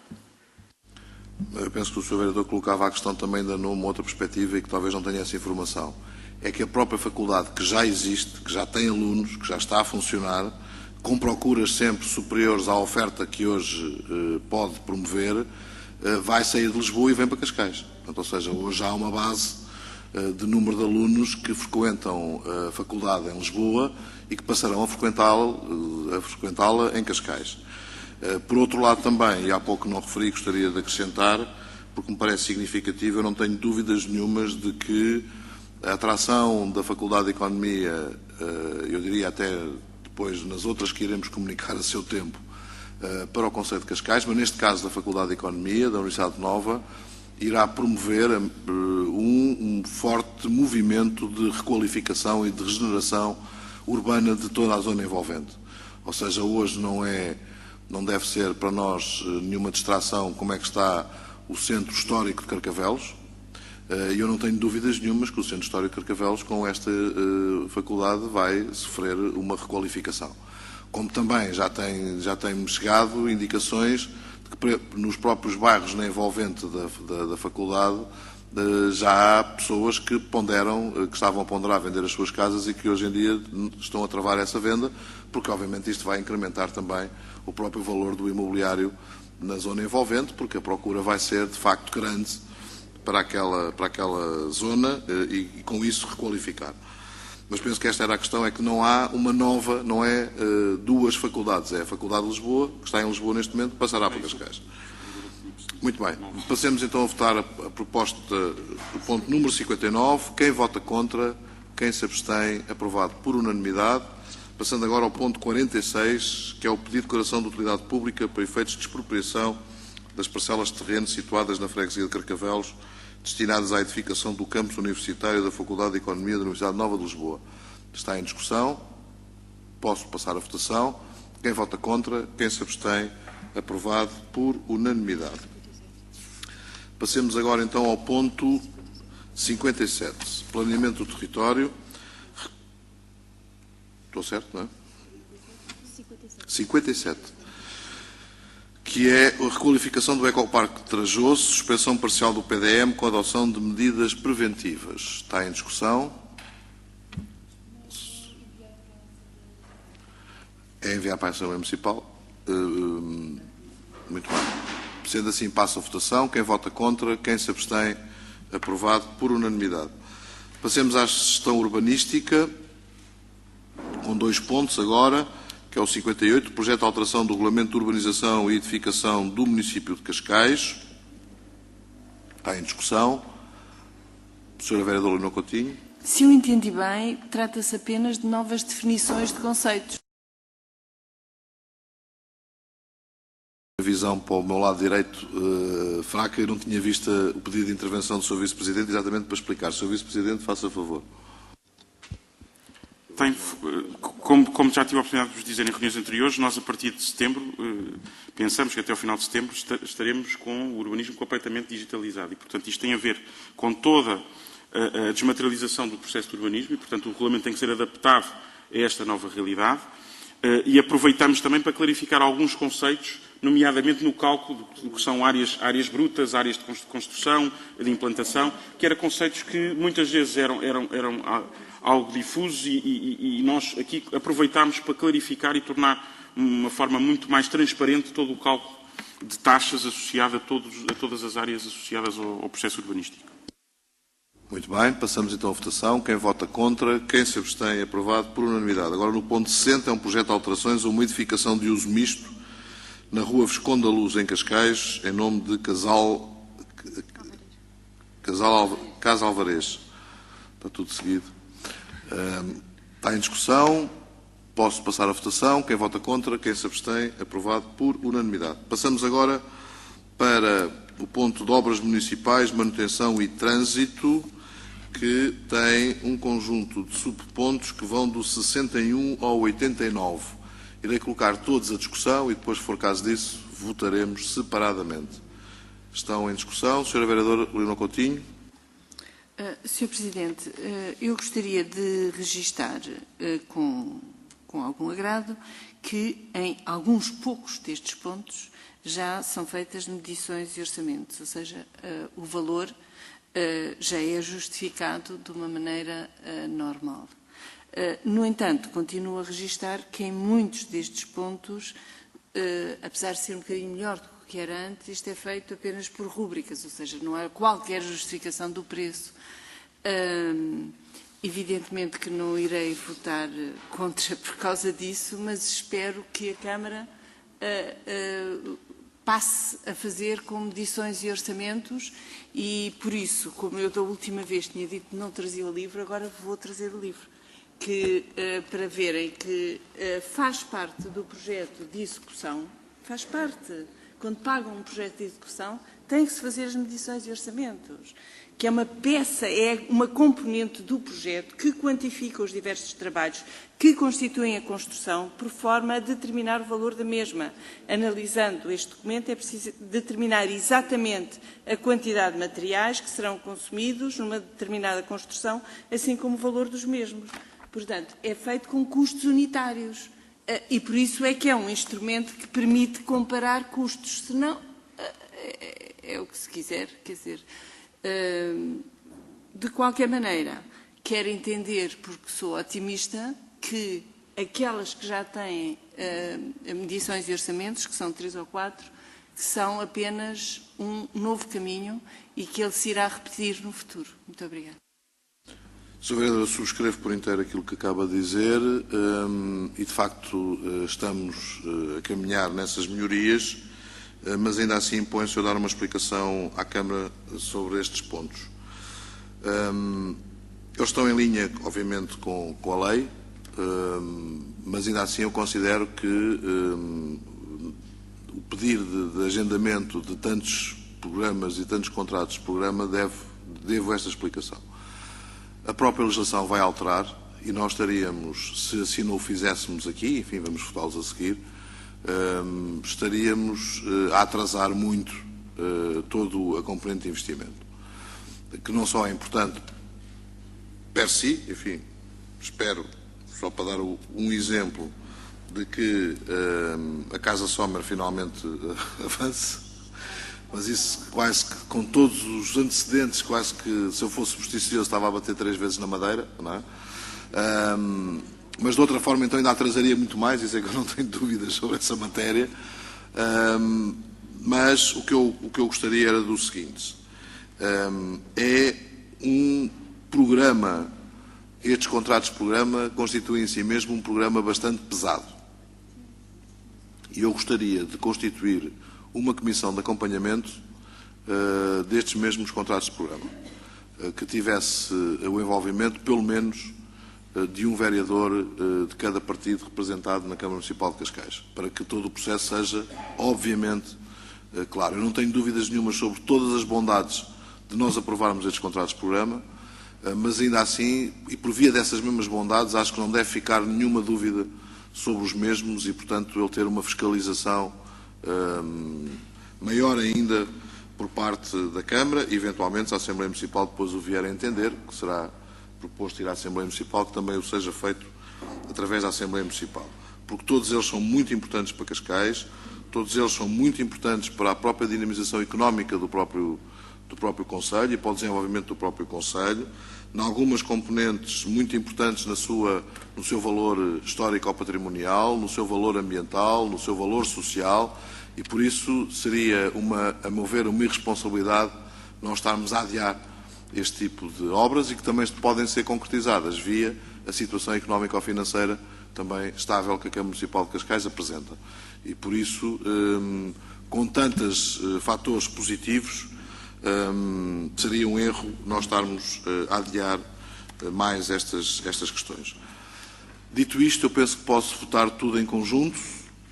Eu penso que o Sr. Vereador colocava a questão também numa outra perspectiva e que talvez não tenha essa informação. É que a própria faculdade, que já existe, que já tem alunos, que já está a funcionar, com procuras sempre superiores à oferta que hoje pode promover, vai sair de Lisboa e vem para Cascais. Portanto, ou seja, hoje há uma base de número de alunos que frequentam a faculdade em Lisboa e que passarão a frequentá-la em Cascais. Por outro lado também, e há pouco não referi, gostaria de acrescentar, porque me parece significativo, eu não tenho dúvidas nenhumas de que a atração da Faculdade de Economia, eu diria até depois nas outras que iremos comunicar a seu tempo, para o Concelho de Cascais, mas neste caso da Faculdade de Economia, da Universidade Nova, irá promover um forte movimento de requalificação e de regeneração urbana de toda a zona envolvente. Ou seja, hoje não deve ser para nós nenhuma distração como é que está o Centro Histórico de Carcavelos. E eu não tenho dúvidas nenhumas que o Centro Histórico de Carcavelos, com esta faculdade, vai sofrer uma requalificação. Como também já tem chegado indicações de que nos próprios bairros na envolvente da faculdade já há pessoas que estavam a ponderar vender as suas casas e que hoje em dia estão a travar essa venda, porque obviamente isto vai incrementar também o próprio valor do imobiliário na zona envolvente, porque a procura vai ser de facto grande para aquela zona e com isso requalificar. Mas penso que esta era a questão, é que não há uma nova, não é duas faculdades, é a Faculdade de Lisboa, que está em Lisboa neste momento, passará para Cascais. Muito bem. Passemos então a votar a proposta do ponto número 59. Quem vota contra? Quem se abstém? Aprovado por unanimidade. Passando agora ao ponto 46, que é o pedido de declaração de utilidade pública para efeitos de expropriação das parcelas de terreno situadas na freguesia de Carcavelos, destinadas à edificação do campus universitário da Faculdade de Economia da Universidade Nova de Lisboa. Está em discussão. Posso passar a votação. Quem vota contra? Quem se abstém? Aprovado por unanimidade. Passemos agora então ao ponto 57. Planeamento do território. Estou certo, não é? 57. Que é a requalificação do Ecoparque de Trajoso, suspensão parcial do PDM com adoção de medidas preventivas. Está em discussão. É enviar para a Assembleia Municipal. Muito bem. Sendo assim, passo a votação. Quem vota contra, quem se abstém, aprovado por unanimidade. Passemos à gestão urbanística, com 2 pontos agora, que é o 58, projeto de alteração do Regulamento de Urbanização e Edificação do município de Cascais. Está em discussão. Sra. Vereadora Leonor Coutinho. Se eu entendi bem, trata-se apenas de novas definições de conceitos. A visão para o meu lado direito fraca, eu não tinha visto o pedido de intervenção do Sr. Vice-Presidente, exatamente para explicar. Sr. Vice-Presidente, faça favor. Como já tive a oportunidade de vos dizer em reuniões anteriores, nós a partir de setembro, pensamos que até ao final de setembro estaremos com o urbanismo completamente digitalizado. E, portanto, isto tem a ver com toda a desmaterialização do processo de urbanismo e, portanto, o regulamento tem que ser adaptado a esta nova realidade. E aproveitamos também para clarificar alguns conceitos, nomeadamente no cálculo do que são áreas brutas, áreas de construção, de implantação, que eram conceitos que muitas vezes eram algo difusos e nós aqui aproveitámos para clarificar e tornar uma forma muito mais transparente todo o cálculo de taxas associado a todas as áreas associadas ao processo urbanístico. Muito bem, passamos então à votação. Quem vota contra, quem se abstém, aprovado por unanimidade. Agora no ponto 60 é um projeto de alterações a uma edificação de uso misto na rua Visconde da Luz, em Cascais, em nome de Casa Alvarez. Está tudo seguido. Está em discussão. Posso passar a votação. Quem vota contra, quem se abstém, aprovado por unanimidade. Passamos agora para o ponto de obras municipais, manutenção e trânsito, que tem um conjunto de subpontos que vão do 61 ao 89. Irei colocar todos a discussão e depois, se for caso disso, votaremos separadamente. Estão em discussão. Sra. Vereadora Leonor Coutinho. Sr. Presidente, eu gostaria de registar com com algum agrado que em alguns poucos destes pontos já são feitas medições e orçamentos, ou seja, o valor já é justificado de uma maneira normal. No entanto, continuo a registar que em muitos destes pontos, apesar de ser um bocadinho melhor do que era antes, isto é feito apenas por rúbricas, ou seja, não há qualquer justificação do preço. Evidentemente que não irei votar contra por causa disso, mas espero que a Câmara passe a fazer com medições e orçamentos e, por isso, como eu da última vez tinha dito que não trazia o livro, agora vou trazer o livro, para verem que faz parte do projeto de execução, faz parte, quando pagam um projeto de execução, tem que se fazer as medições e orçamentos, que é uma peça, é uma componente do projeto que quantifica os diversos trabalhos que constituem a construção, por forma a determinar o valor da mesma. Analisando este documento, é preciso determinar exatamente a quantidade de materiais que serão consumidos numa determinada construção, assim como o valor dos mesmos. Portanto, é feito com custos unitários. E por isso é que é um instrumento que permite comparar custos. Senão, é o que se quiser, quer dizer... De qualquer maneira, quero entender, porque sou otimista, que aquelas que já têm medições e orçamentos, que são 3 ou 4, que são apenas um novo caminho e que ele se irá repetir no futuro. Muito obrigada. Sr. Vereador, subscrevo por inteiro aquilo que acaba de dizer e, de facto, estamos a caminhar nessas melhorias, mas ainda assim impõe-se a dar uma explicação à Câmara sobre estes pontos. Eles estão em linha, obviamente, com a lei, mas ainda assim eu considero que o pedir de agendamento de tantos programas e tantos contratos de programa devo esta explicação. A própria legislação vai alterar e nós estaríamos, se assim não o fizéssemos aqui, enfim, vamos votá-los a seguir, estaríamos a atrasar muito todo a componente de investimento, que não só é importante per si, enfim, espero, só para dar um exemplo, de que a Casa Sommer finalmente avance, mas isso quase que, com todos os antecedentes, quase que, se eu fosse supersticioso, estava a bater 3 vezes na madeira, não é? Mas de outra forma, então, ainda atrasaria muito mais, isso é que eu não tenho dúvidas sobre essa matéria. Mas o que eu gostaria era do seguinte: é um programa, estes contratos de programa constituem em si mesmo um programa bastante pesado. E eu gostaria de constituir uma comissão de acompanhamento destes mesmos contratos de programa, que tivesse o envolvimento, pelo menos, de um vereador de cada partido representado na Câmara Municipal de Cascais, para que todo o processo seja, obviamente, claro. Eu não tenho dúvidas nenhumas sobre todas as bondades de nós aprovarmos estes contratos de programa, mas ainda assim, e por via dessas mesmas bondades, acho que não deve ficar nenhuma dúvida sobre os mesmos e, portanto, ele ter uma fiscalização maior ainda por parte da Câmara e, eventualmente, se a Assembleia Municipal depois o vier a entender, que será proposto ir à Assembleia Municipal, que também o seja feito através da Assembleia Municipal. Porque todos eles são muito importantes para Cascais, todos eles são muito importantes para a própria dinamização económica do próprio Conselho e para o desenvolvimento do próprio Conselho, em algumas componentes muito importantes no seu valor histórico ou patrimonial, no seu valor ambiental, no seu valor social, e por isso seria, a meu ver, uma irresponsabilidade nós estarmos a adiar este tipo de obras e que também podem ser concretizadas via a situação económica ou financeira também estável que a Câmara Municipal de Cascais apresenta. E por isso, com tantos fatores positivos, seria um erro nós estarmos a adiar mais estas questões. Dito isto, eu penso que posso votar tudo em conjunto,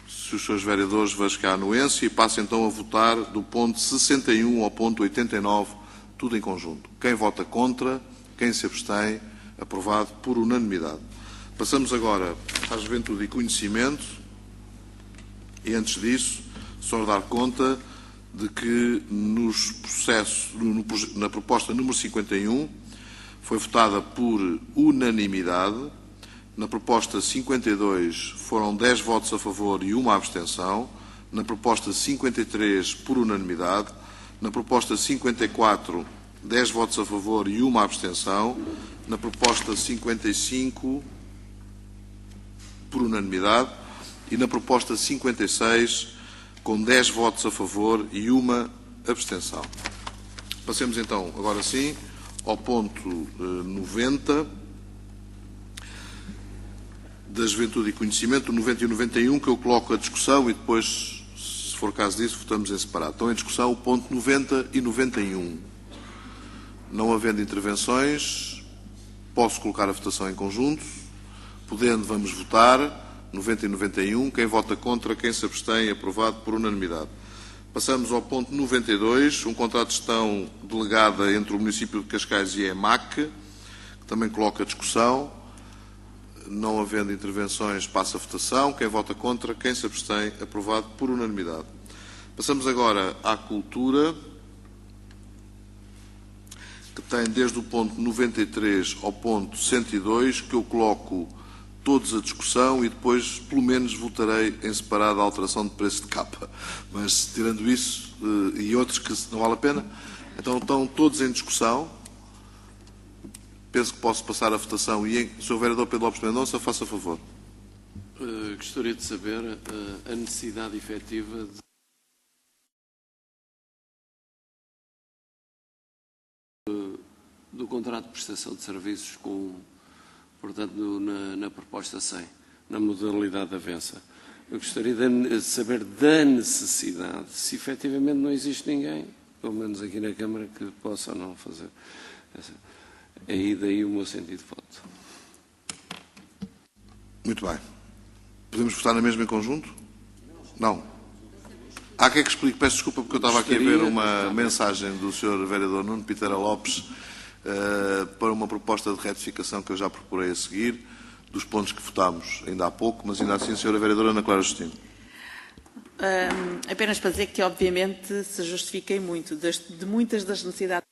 se os seus vereadores vejo que há anuência, e passo então a votar do ponto 61 ao ponto 89, tudo em conjunto. Quem vota contra, quem se abstém, aprovado por unanimidade. Passamos agora à Juventude e Conhecimento, e antes disso, só dar conta de que na proposta número 51 foi votada por unanimidade Na proposta 52 foram 10 votos a favor e 1 abstenção. Na proposta 53, por unanimidade. Na proposta 54, 10 votos a favor e 1 abstenção. Na proposta 55, por unanimidade. E na proposta 56, com 10 votos a favor e 1 abstenção. Passemos então, agora sim, ao ponto 90 da Juventude e Conhecimento, 90 e 91, que eu coloco a discussão e depois, se for caso disso, votamos em separado. Estão em discussão o ponto 90 e 91. Não havendo intervenções, posso colocar a votação em conjunto. Podendo, vamos votar. 90 e 91. Quem vota contra, quem se abstém, aprovado por unanimidade. Passamos ao ponto 92, um contrato de gestão delegada entre o município de Cascais e a EMAC, que também coloca a discussão. Não havendo intervenções, passa a votação. Quem vota contra, quem se abstém, aprovado por unanimidade. Passamos agora à cultura, que tem desde o ponto 93 ao ponto 102, que eu coloco todos a discussão e depois, pelo menos, votarei em separado a alteração de preço de capa. Mas, tirando isso e outros que não vale a pena, então estão todos em discussão. Penso que posso passar a votação e, Sr. Vereador Pedro Lopes Mendonça, faça favor. Gostaria de saber a necessidade efetiva do contrato de prestação de serviços portanto, na proposta 100, na modalidade de avança. Eu gostaria de saber da necessidade, se efetivamente não existe ninguém, pelo menos aqui na Câmara, que possa ou não fazer. Aí daí o meu sentido de voto. Muito bem. Podemos votar na mesma em conjunto? Não. Há quem que explique, peço desculpa porque eu estava aqui a ver uma mensagem do Sr. Vereador Nuno Pitera Lopes para uma proposta de retificação que eu já procurei a seguir, dos pontos que votámos ainda há pouco, mas ainda assim, a Sra. Vereadora Ana Clara Justino. Apenas para dizer que, obviamente, se justifiquei muito de muitas das necessidades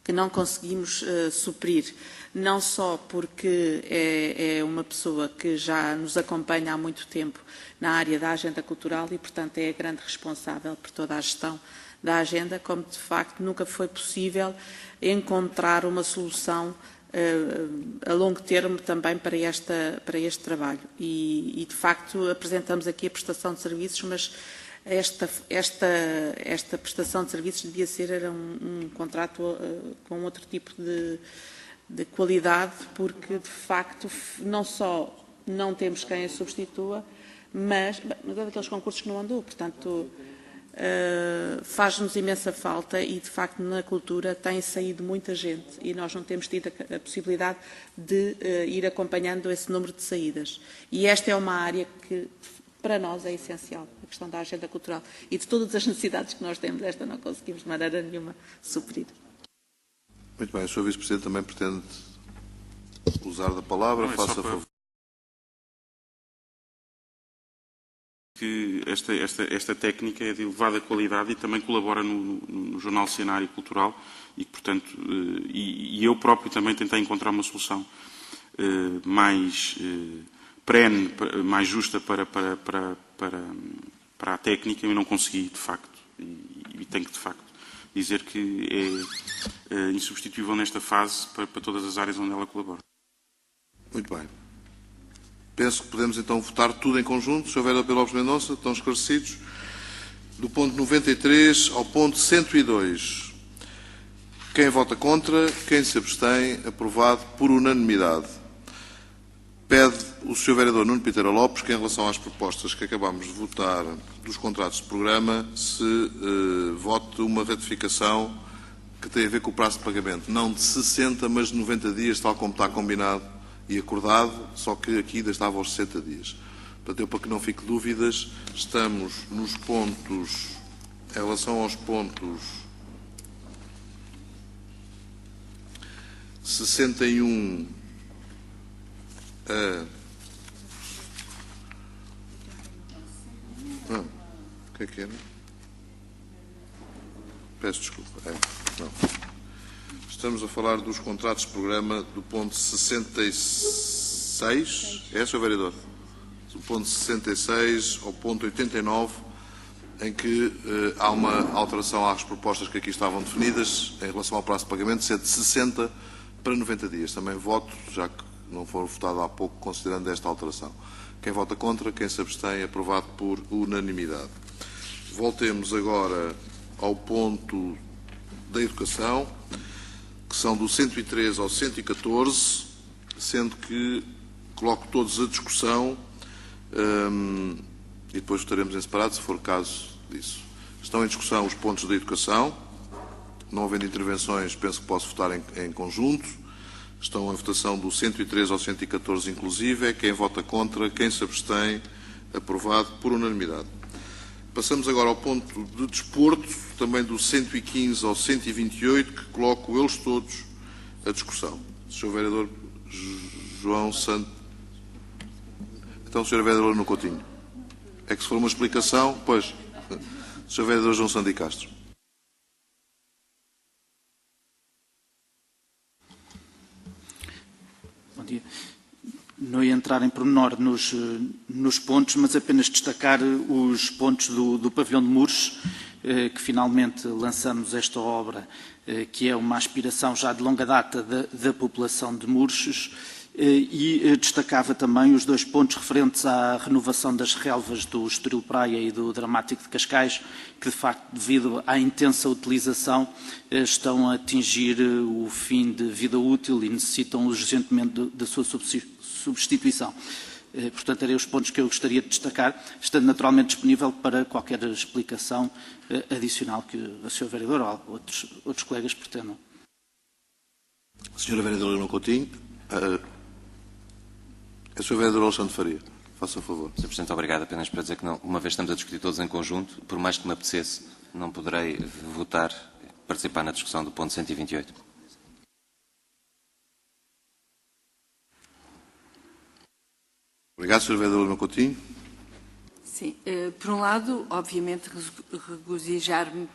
que não conseguimos suprir, não só porque é uma pessoa que já nos acompanha há muito tempo na área da agenda cultural e, portanto, é a grande responsável por toda a gestão da agenda, como de facto nunca foi possível encontrar uma solução a longo termo também para este trabalho. E de facto apresentamos aqui a prestação de serviços, mas esta prestação de serviços devia ser era um contrato com outro tipo de qualidade, porque de facto não só não temos quem a substitua, mas é daqueles concursos que não andou, portanto faz-nos imensa falta e de facto na cultura tem saído muita gente e nós não temos tido a possibilidade de ir acompanhando esse número de saídas. E esta é uma área que para nós é essencial, a questão da agenda cultural. E de todas as necessidades que nós temos, esta não conseguimos de maneira nenhuma suprir. Muito bem, o Sr. Vice-Presidente também pretende usar da palavra, faça favor. Que esta técnica é de elevada qualidade e também colabora no jornal Cenário Cultural e, portanto, e eu próprio também tentei encontrar uma solução mais perene, mais justa para a técnica e não consegui, de facto. E tenho que, de facto, dizer que é insubstituível nesta fase para todas as áreas onde ela colabora. Muito bem. Penso que podemos então votar tudo em conjunto. Sr. Vereador Pedro Lopes Mendonça, estão esclarecidos. Do ponto 93 ao ponto 102. Quem vota contra, quem se abstém, aprovado por unanimidade. Pede o Sr. Vereador Nuno Pitera Lopes que, em relação às propostas que acabámos de votar dos contratos de programa, se vote uma ratificação que tem a ver com o prazo de pagamento. Não de 60, mas de 90 dias, tal como está combinado e acordado, só que aqui ainda estava aos 60 dias. Portanto, para que não fique dúvidas, estamos nos pontos, em relação aos pontos 61 a... Não, o que é que era? Peço desculpa. Não. Estamos a falar dos contratos de programa do ponto 66. É, Sr. Vereador? Do ponto 66 ao ponto 89, em que há uma alteração às propostas que aqui estavam definidas em relação ao prazo de pagamento, ser de 60 para 90 dias. Também voto, já que não for votado há pouco, considerando esta alteração. Quem vota contra, quem se abstém, aprovado por unanimidade. Voltemos agora ao ponto da educação, que são do 103 ao 114, sendo que coloco todos a discussão e depois votaremos em separado, se for caso disso. Estão em discussão os pontos da educação. Não havendo intervenções, penso que posso votar em conjunto. Estão em votação do 103 ao 114 inclusive. Quem vota contra, quem se abstém, aprovado por unanimidade. Passamos agora ao ponto de desporto, também do 115 ao 128, que coloco eles todos a discussão. Sr. Vereador João Santos. Então, Sr. Vereador Nuno Coutinho. É que se for uma explicação, pois. Sr. Vereador João Santos Castro. Bom dia. Não ia entrar em pormenor nos pontos, mas apenas destacar os pontos do pavilhão de Mures, que finalmente lançamos esta obra, que é uma aspiração já de longa data da população de Mures, e destacava também os dois pontos referentes à renovação das relvas do Estoril Praia e do Dramático de Cascais, que de facto, devido à intensa utilização, estão a atingir o fim de vida útil e necessitam urgentemente da sua substituição. Portanto, eram os pontos que eu gostaria de destacar, estando naturalmente disponível para qualquer explicação adicional que o Sr. Vereador ou outros colegas pretendam. Sra. Vereadora Nuno Coutinho. A Sra. Vereadora Alexandre Faria. Faça o favor. Sr. Presidente, obrigado. Apenas para dizer que, não, uma vez estamos a discutir todos em conjunto, por mais que me apetecesse, não poderei votar, participar na discussão do ponto 128. Obrigado, Sr. Vereador Nuno Coutinho. Sim, por um lado, obviamente, regozijar-me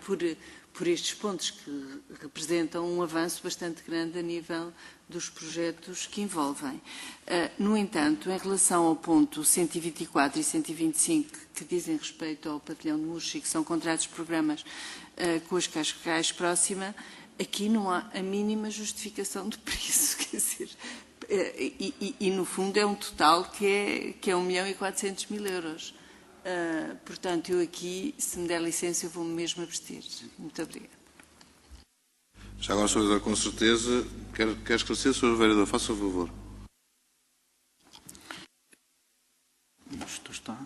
por estes pontos que representam um avanço bastante grande a nível dos projetos que envolvem. No entanto, em relação ao ponto 124 e 125, que dizem respeito ao pavilhão de Mures e que são contratos de programas com as Cascais próxima, aqui não há a mínima justificação de preço, quer dizer, e no fundo é um total que é 1.400.000 euros. Portanto, eu aqui, se me der licença, eu vou-me mesmo abster. Muito obrigada. Já agora, Sr. Vereador, com certeza, quer esclarecer, Sr. Vereador, faça o favor. Isto está.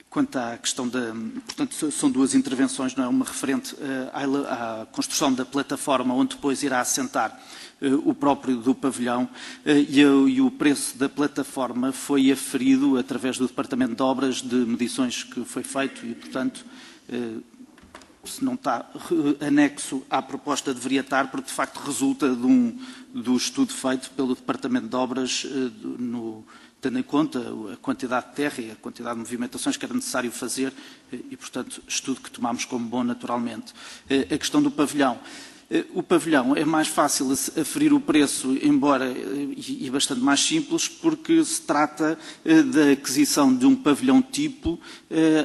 Quanto à questão da... Portanto, são duas intervenções, não é? Uma referente à construção da plataforma, onde depois irá assentar o próprio do pavilhão, e o preço da plataforma foi aferido através do Departamento de Obras de medições que foi feito e, portanto, se não está anexo à proposta, deveria estar, porque de facto resulta do estudo feito pelo Departamento de Obras, tendo em conta a quantidade de terra e a quantidade de movimentações que era necessário fazer e, portanto, estudo que tomámos como bom naturalmente. A questão do pavilhão. O pavilhão é mais fácil aferir o preço, embora e bastante mais simples, porque se trata da aquisição de um pavilhão tipo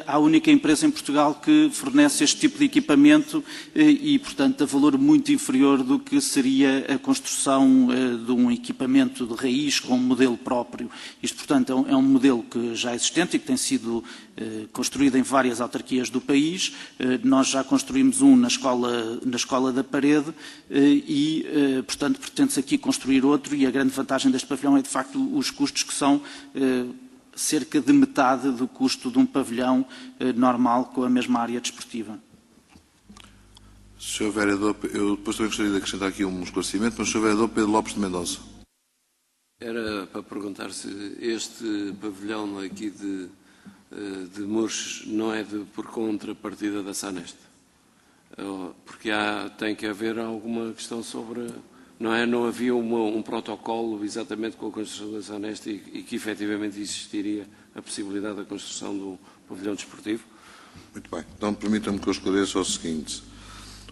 à única empresa em Portugal que fornece este tipo de equipamento e, portanto, a valor muito inferior do que seria a construção de um equipamento de raiz com um modelo próprio. Isto, portanto, é um modelo que já é existente e que tem sido construído em várias autarquias do país. Nós já construímos um na Escola da Parede e, portanto, pretende-se aqui construir outro, e a grande vantagem deste pavilhão é, de facto, os custos que são cerca de metade do custo de um pavilhão normal com a mesma área desportiva. Sr. Vereador, eu depois também gostaria de acrescentar aqui um esclarecimento, mas o Sr. Vereador Pedro Lopes de Mendonça. Era para perguntar se este pavilhão aqui de Mures não é por contrapartida da Saneste. Porque tem que haver alguma questão sobre... Não havia um protocolo exatamente com a construção da Saneste e que efetivamente existiria a possibilidade da construção do pavilhão desportivo? Muito bem. Então permitam-me que eu esclareça o seguinte.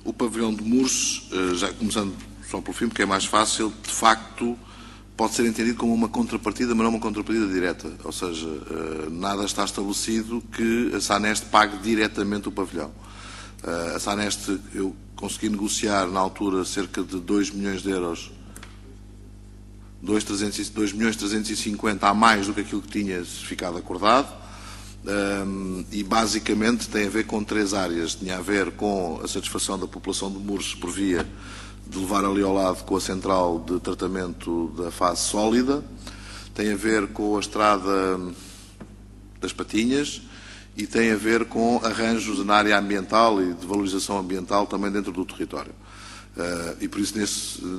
O pavilhão de Mures, já começando só pelo fim, porque é mais fácil, de facto, pode ser entendido como uma contrapartida, mas não uma contrapartida direta. Ou seja, nada está estabelecido que a Saneste pague diretamente o pavilhão. A Saneste, eu consegui negociar na altura cerca de 2 milhões de euros, 2.350 a mais do que aquilo que tinha ficado acordado. E basicamente tem a ver com 3 áreas. Tinha a ver com a satisfação da população de Mures por via de levar ali ao lado com a central de tratamento da fase sólida, tem a ver com a estrada das Patinhas e tem a ver com arranjos na área ambiental e de valorização ambiental também dentro do território. E por isso,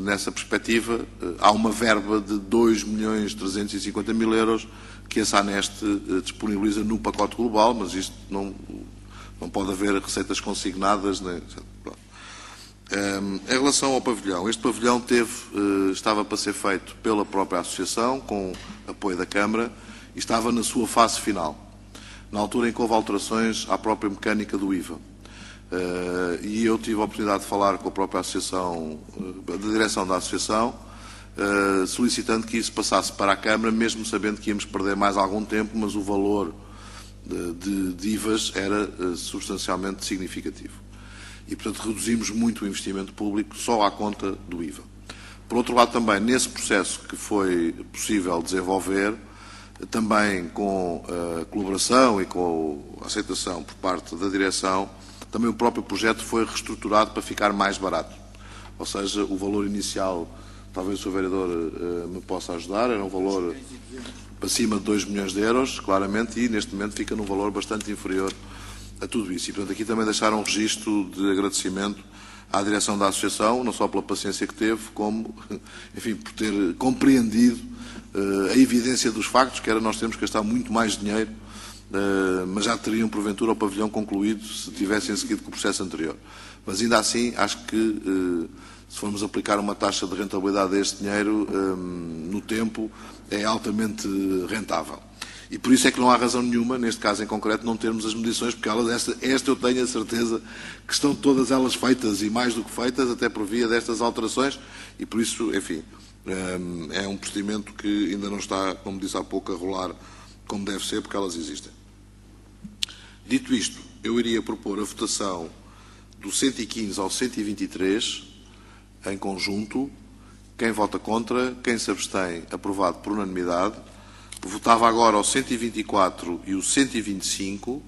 nessa perspectiva, há uma verba de 2.350.000 euros que a Saneste disponibiliza no pacote global, mas isto não pode haver receitas consignadas. Em relação ao pavilhão, este pavilhão estava para ser feito pela própria Associação, com apoio da Câmara, e estava na sua fase final, na altura em que houve alterações à própria mecânica do IVA. E eu tive a oportunidade de falar com a própria Associação, da direção da Associação, solicitando que isso passasse para a Câmara, mesmo sabendo que íamos perder mais algum tempo, mas o valor de IVAs era substancialmente significativo. E, portanto, reduzimos muito o investimento público só à conta do IVA. Por outro lado, também, nesse processo que foi possível desenvolver, também com a colaboração e com a aceitação por parte da direção, também o próprio projeto foi reestruturado para ficar mais barato. Ou seja, o valor inicial, talvez o Sr. Vereador me possa ajudar, era um valor acima de 2 milhões de euros, claramente, e neste momento fica num valor bastante inferior a tudo isso. E, portanto, aqui também deixar um registro de agradecimento à direção da Associação, não só pela paciência que teve, como, enfim, por ter compreendido a evidência dos factos, que era nós termos que gastar muito mais dinheiro, mas já teriam, porventura, o pavilhão concluído se tivessem seguido com o processo anterior. Mas, ainda assim, acho que, se formos aplicar uma taxa de rentabilidade a este dinheiro, no tempo, é altamente rentável. E por isso é que não há razão nenhuma, neste caso em concreto, não termos as medições, porque esta eu tenho a certeza que estão todas elas feitas e mais do que feitas, até por via destas alterações, e por isso, enfim, é um procedimento que ainda não está, como disse há pouco, a rolar como deve ser, porque elas existem. Dito isto, eu iria propor a votação do 115 ao 123 em conjunto. Quem vota contra, quem se abstém, aprovado por unanimidade. Votava agora o 124 e o 125.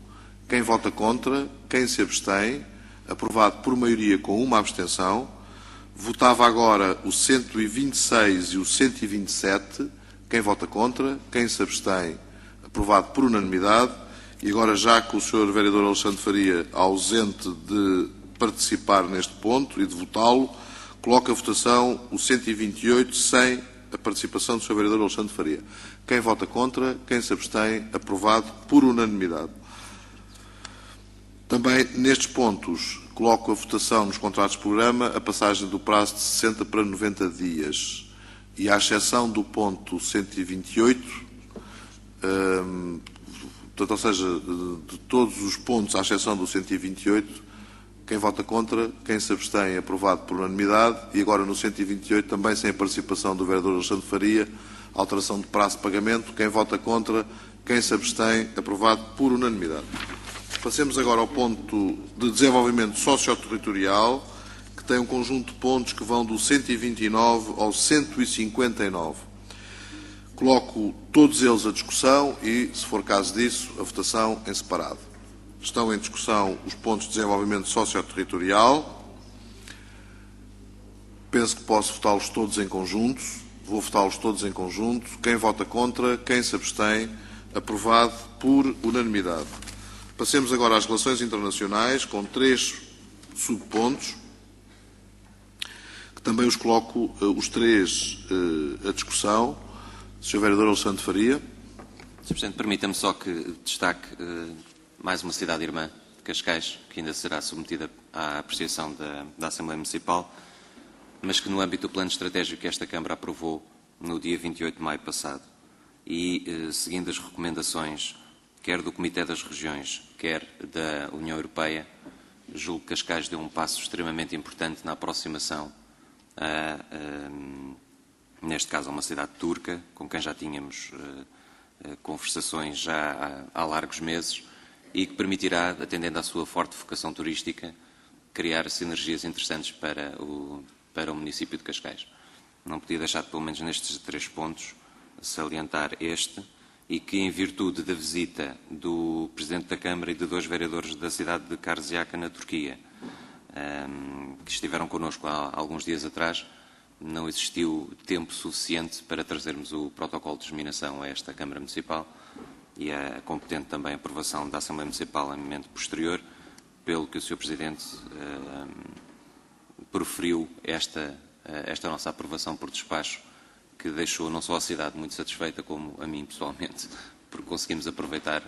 Quem vota contra, quem se abstém, aprovado por maioria com uma abstenção. Votava agora o 126 e o 127. Quem vota contra, quem se abstém, aprovado por unanimidade. E agora, já que o Sr. Vereador Alexandre Faria, ausente de participar neste ponto e de votá-lo, coloco a votação o 128 sem a participação do Sr. Vereador Alexandre Faria. Quem vota contra, quem se abstém, aprovado por unanimidade. Também nestes pontos coloco a votação nos contratos de programa a passagem do prazo de 60 para 90 dias. E à exceção do ponto 128, portanto, ou seja, de todos os pontos, à exceção do 128, quem vota contra, quem se abstém, aprovado por unanimidade. E agora no 128, também sem a participação do Vereador Alexandre Faria, alteração de prazo de pagamento. Quem vota contra, quem se abstém, aprovado por unanimidade. Passemos agora ao ponto de desenvolvimento socioterritorial, que tem um conjunto de pontos que vão do 129 ao 159. Coloco todos eles à discussão e, se for caso disso, a votação em separado. Estão em discussão os pontos de desenvolvimento socioterritorial. Penso que posso votá-los todos em conjunto. Vou votá-los todos em conjunto. Quem vota contra, quem se abstém, aprovado por unanimidade. Passemos agora às relações internacionais, com 3 subpontos, que também os coloco os 3 à discussão. Sr. Vereador Alexandre Faria. Sr. Presidente, permita-me só que destaque mais uma cidade-irmã de Cascais, que ainda será submetida à apreciação da Assembleia Municipal, mas que no âmbito do plano estratégico que esta Câmara aprovou no dia 28 de maio passado e seguindo as recomendações quer do Comitê das Regiões, quer da União Europeia, julgo que Cascais deu um passo extremamente importante na aproximação, neste caso, a uma cidade turca, com quem já tínhamos conversações já há largos meses, e que permitirá, atendendo à sua forte vocação turística, criar sinergias interessantes para o município de Cascais. Não podia deixar, pelo menos nestes 3 pontos, salientar este, e que, em virtude da visita do Presidente da Câmara e de 2 vereadores da cidade de Karşıyaka, na Turquia, que estiveram connosco há alguns dias atrás, não existiu tempo suficiente para trazermos o protocolo de disseminação a esta Câmara Municipal e a competente também aprovação da Assembleia Municipal em momento posterior, pelo que o Sr. Presidente proferiu esta nossa aprovação por despacho, que deixou não só a cidade muito satisfeita, como a mim pessoalmente, porque conseguimos aproveitar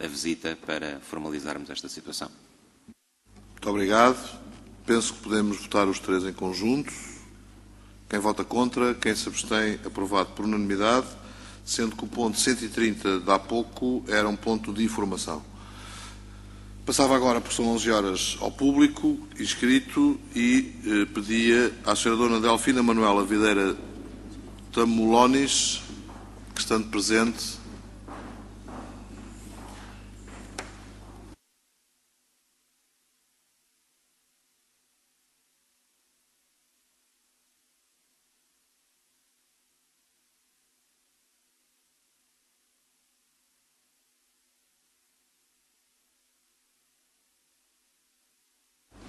a visita para formalizarmos esta situação. Muito obrigado. Penso que podemos votar os 3 em conjunto. Quem vota contra, quem se abstém, aprovado por unanimidade, sendo que o ponto 130 de há pouco era um ponto de informação. Passava agora, por são 11 horas, ao público inscrito e pedia à Sra. Dona Delfina Manuela Videira Tamulones, que estando presente,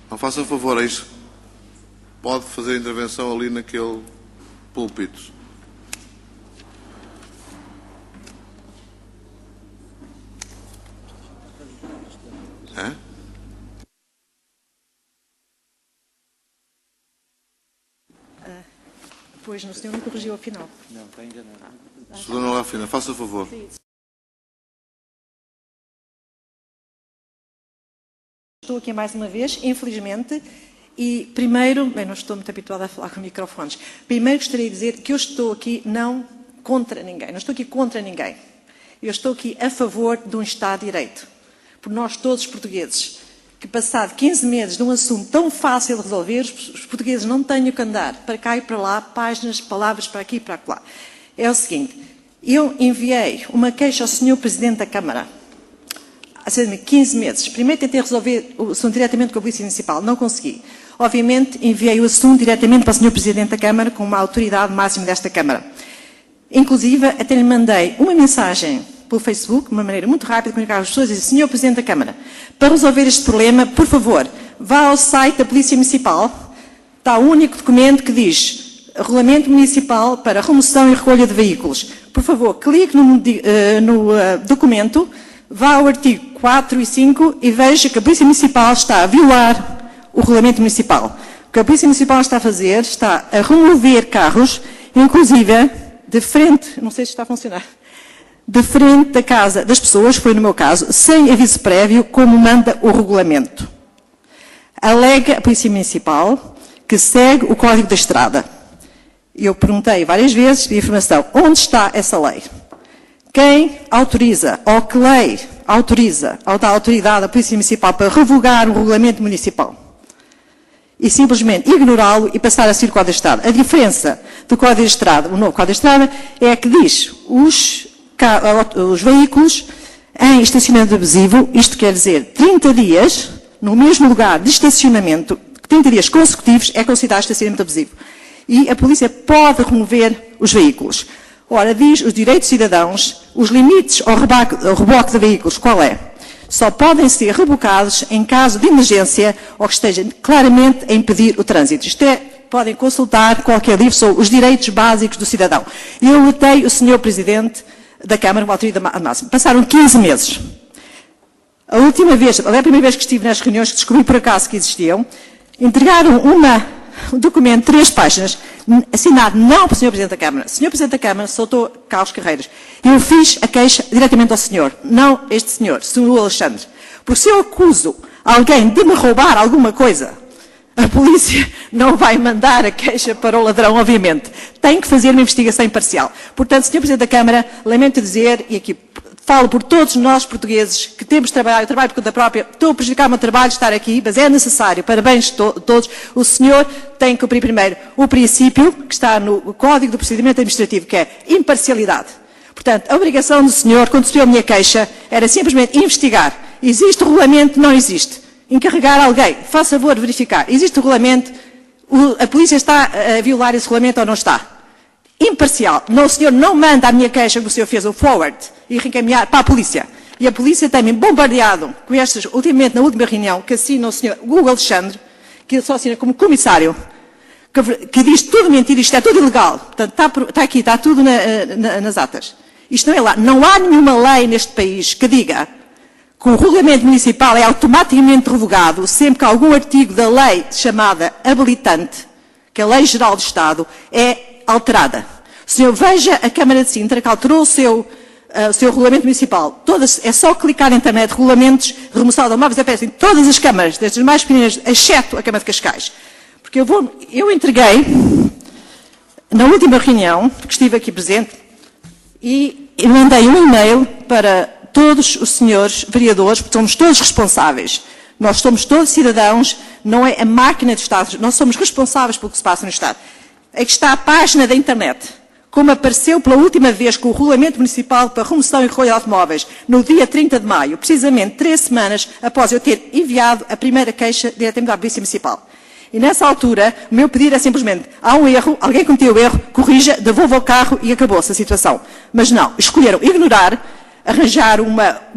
não faça favor a isso. Pode fazer a intervenção ali naquele púlpito. É? Pois, o senhor não corrigiu ao final. Não, está enganado. Sra. Dona Delfina, faça favor. Estou aqui mais uma vez, infelizmente, e primeiro, bem, não estou muito habituada a falar com microfones, primeiro gostaria de dizer que eu estou aqui não contra ninguém, não estou aqui contra ninguém. Eu estou aqui a favor de um Estado de Direito. Por nós todos os portugueses, que passado 15 meses de um assunto tão fácil de resolver, os portugueses não tenham que andar para cá e para lá, páginas, palavras para aqui e para lá. É o seguinte, eu enviei uma queixa ao Sr. Presidente da Câmara, há cerca de 15 meses. Primeiro tentei resolver o assunto diretamente com a Polícia Municipal, não consegui. Obviamente, enviei o assunto diretamente para o Sr. Presidente da Câmara, com uma autoridade máxima desta Câmara. Inclusive, até lhe mandei uma mensagem pelo Facebook, de uma maneira muito rápida, comunicar com as pessoas, e dizer: Sr. Presidente da Câmara, para resolver este problema, por favor, vá ao site da Polícia Municipal, está o único documento que diz Regulamento Municipal para Remoção e Recolha de Veículos. Por favor, clique no documento, vá ao artigo 4 e 5 e veja que a Polícia Municipal está a violar o Regulamento Municipal. O que a Polícia Municipal está a fazer, está a remover carros, inclusive de frente, não sei se está a funcionar, de frente da casa das pessoas, foi no meu caso, sem aviso prévio, como manda o regulamento. Alega a Polícia Municipal que segue o Código da Estrada. Eu perguntei várias vezes de informação, onde está essa lei? Quem autoriza, ou que lei autoriza, ou dá autoridade à Polícia Municipal para revogar o Regulamento Municipal? E simplesmente ignorá-lo e passar a seguir o Código de Estrada. A diferença do Código de Estrada, o novo Código de Estrada, é que diz os veículos em estacionamento abusivo, isto quer dizer 30 dias no mesmo lugar de estacionamento, 30 dias consecutivos é considerado estacionamento abusivo. E a polícia pode remover os veículos. Ora, diz os direitos dos cidadãos, os limites ao reboque de veículos, qual é? Só podem ser rebocados em caso de emergência ou que esteja claramente a impedir o trânsito. Isto é, podem consultar qualquer livro sobre os direitos básicos do cidadão. Eu lutei o Sr. Presidente da Câmara, uma autoridade máxima. Passaram 15 meses. A última vez, a primeira vez que estive nas reuniões, que descobri por acaso que existiam, entregaram um documento de 3 páginas, assinado não pelo Sr. Presidente da Câmara. O Sr. Presidente da Câmara soltou Carlos Carreiras. Eu fiz a queixa diretamente ao senhor, não este senhor, Sr. Alexandre. Porque se eu acuso alguém de me roubar alguma coisa, a polícia não vai mandar a queixa para o ladrão, obviamente. Tem que fazer uma investigação imparcial. Portanto, Sr. Presidente da Câmara, lamento dizer, e aqui falo por todos nós portugueses que temos de trabalhar, eu trabalho por conta própria, estou a prejudicar o meu trabalho de estar aqui, mas é necessário, parabéns a todos, o senhor tem que cumprir primeiro o princípio que está no Código do Procedimento Administrativo, que é imparcialidade. Portanto, a obrigação do senhor, quando recebeu a minha queixa, era simplesmente investigar. Existe o regulamento? Não existe. Encarregar alguém, faça favor de verificar. Existe o regulamento? A polícia está a violar esse regulamento ou não está? Imparcial. Não, o senhor não manda a minha queixa que o senhor fez o forward e reencaminhar para a polícia. E a polícia tem-me bombardeado com estas, ultimamente, na última reunião, que assina o senhor Hugo Alexandre, que só assina como comissário, que diz tudo mentira, isto é tudo ilegal. Portanto, está aqui, está tudo nas atas. Isto não é lá. Não há nenhuma lei neste país que diga que o regulamento municipal é automaticamente revogado sempre que algum artigo da lei chamada habilitante, que é a Lei Geral do Estado, é alterada. O senhor veja a Câmara de Sintra, que alterou o seu regulamento municipal. É só clicar na internet, regulamentos, remoção de automóveis, aparecem todas as câmaras, desde as mais pequenas, exceto a Câmara de Cascais. Porque eu entreguei, na última reunião, que estive aqui presente, e mandei um e-mail para todos os senhores vereadores, porque somos todos responsáveis. Nós somos todos cidadãos, não é a máquina do Estado, nós somos responsáveis pelo que se passa no Estado. Aqui está a página da internet, como apareceu pela última vez com o Regulamento Municipal para remoção e recolha de automóveis, no dia 30 de maio, precisamente 3 semanas após eu ter enviado a primeira queixa diretamente à Polícia Municipal. E nessa altura, o meu pedido é simplesmente, há um erro, alguém cometeu o erro, corrija, devolva o carro e acabou-se a situação. Mas não, escolheram ignorar, arranjar um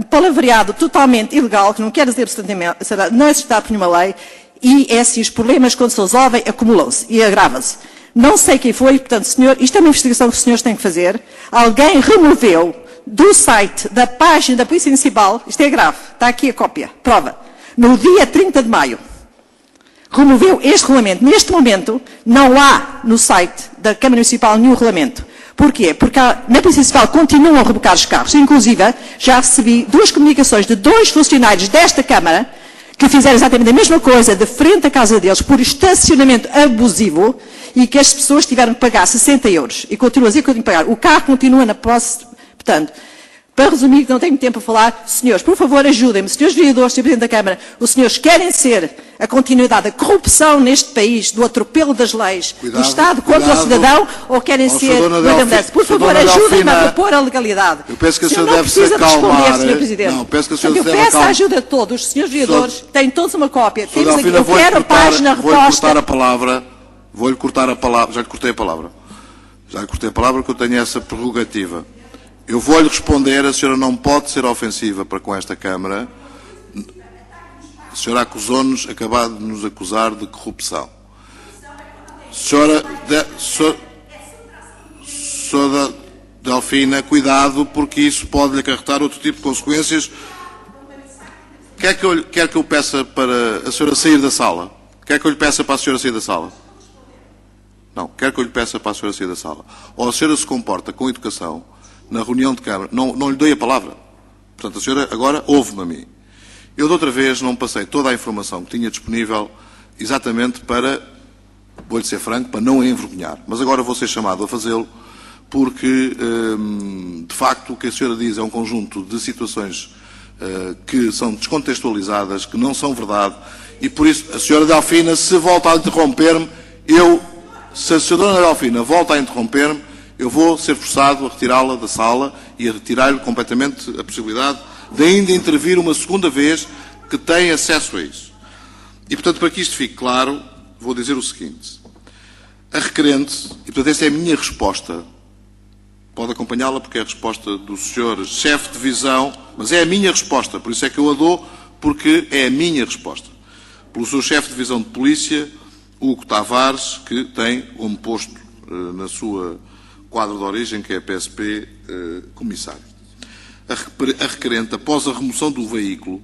palavreado totalmente ilegal, que não quer dizer absolutamente, não é suscitado por nenhuma lei, e é assim, os problemas, quando se resolvem, acumulam-se e agravam-se. Não sei quem foi, portanto, senhor, isto é uma investigação que os senhores têm que fazer. Alguém removeu do site, da página da Polícia Municipal, isto é grave, está aqui a cópia, prova, no dia 30 de maio. Removeu este regulamento. Neste momento, não há no site da Câmara Municipal nenhum regulamento. Porquê? Porque na Polícia Municipal continuam a rebocar os carros. Inclusive, já recebi 2 comunicações de 2 funcionários desta Câmara que fizeram exatamente a mesma coisa de frente à casa deles por estacionamento abusivo e que as pessoas tiveram que pagar 60 euros. E continuam a dizer que eu tenho que pagar. O carro continua na posse. Portanto, para resumir, que não tenho tempo a falar, senhores, por favor, ajudem-me. Senhores vereadores, senhor Presidente da Câmara, os senhores querem ser a continuidade da corrupção neste país, do atropelo das leis, do Estado contra o cidadão, ou querem ser... Por favor, ajudem-me a repor a legalidade. Eu penso que a senhora deve se acalmar. Não, peço que a senhora deve acalmar. Eu peço a ajuda de todos. Os senhores vereadores têm todos uma cópia. Temos aqui, eu quero a página reposta. Vou-lhe cortar a palavra. Já lhe cortei a palavra. Já lhe cortei a palavra porque eu tenho essa prerrogativa. Eu vou-lhe responder, a senhora não pode ser ofensiva para com esta Câmara. A senhora acusou-nos, acabou de nos acusar de corrupção. Senhora Delfina, cuidado, porque isso pode lhe acarretar outro tipo de consequências. Quer que eu peça para a senhora sair da sala? Quer que eu lhe peça para a senhora sair da sala? Não, quer que eu lhe peça para a senhora sair da sala. Ou a senhora se comporta com educação na reunião de Câmara, não lhe dei a palavra. Portanto, a senhora agora ouve-me a mim. Eu, de outra vez, não passei toda a informação que tinha disponível exatamente para, vou-lhe ser franco, para não a envergonhar. Mas agora vou ser chamado a fazê-lo porque, de facto, o que a senhora diz é um conjunto de situações que são descontextualizadas, que não são verdade, e por isso, a senhora Delfina, se volta a interromper-me, se a senhora Delfina volta a interromper-me, eu vou ser forçado a retirá-la da sala e a retirar-lhe completamente a possibilidade de ainda intervir uma segunda vez que tem acesso a isso. E, portanto, para que isto fique claro, vou dizer o seguinte. A requerente, e portanto esta é a minha resposta, pode acompanhá-la porque é a resposta do senhor chefe de divisão, mas é a minha resposta, por isso é que eu a dou, porque é a minha resposta. Pelo seu chefe de divisão de polícia, Hugo Tavares, que tem como posto na sua quadro de origem, que é a PSP, comissário. A requerente, após a remoção do veículo,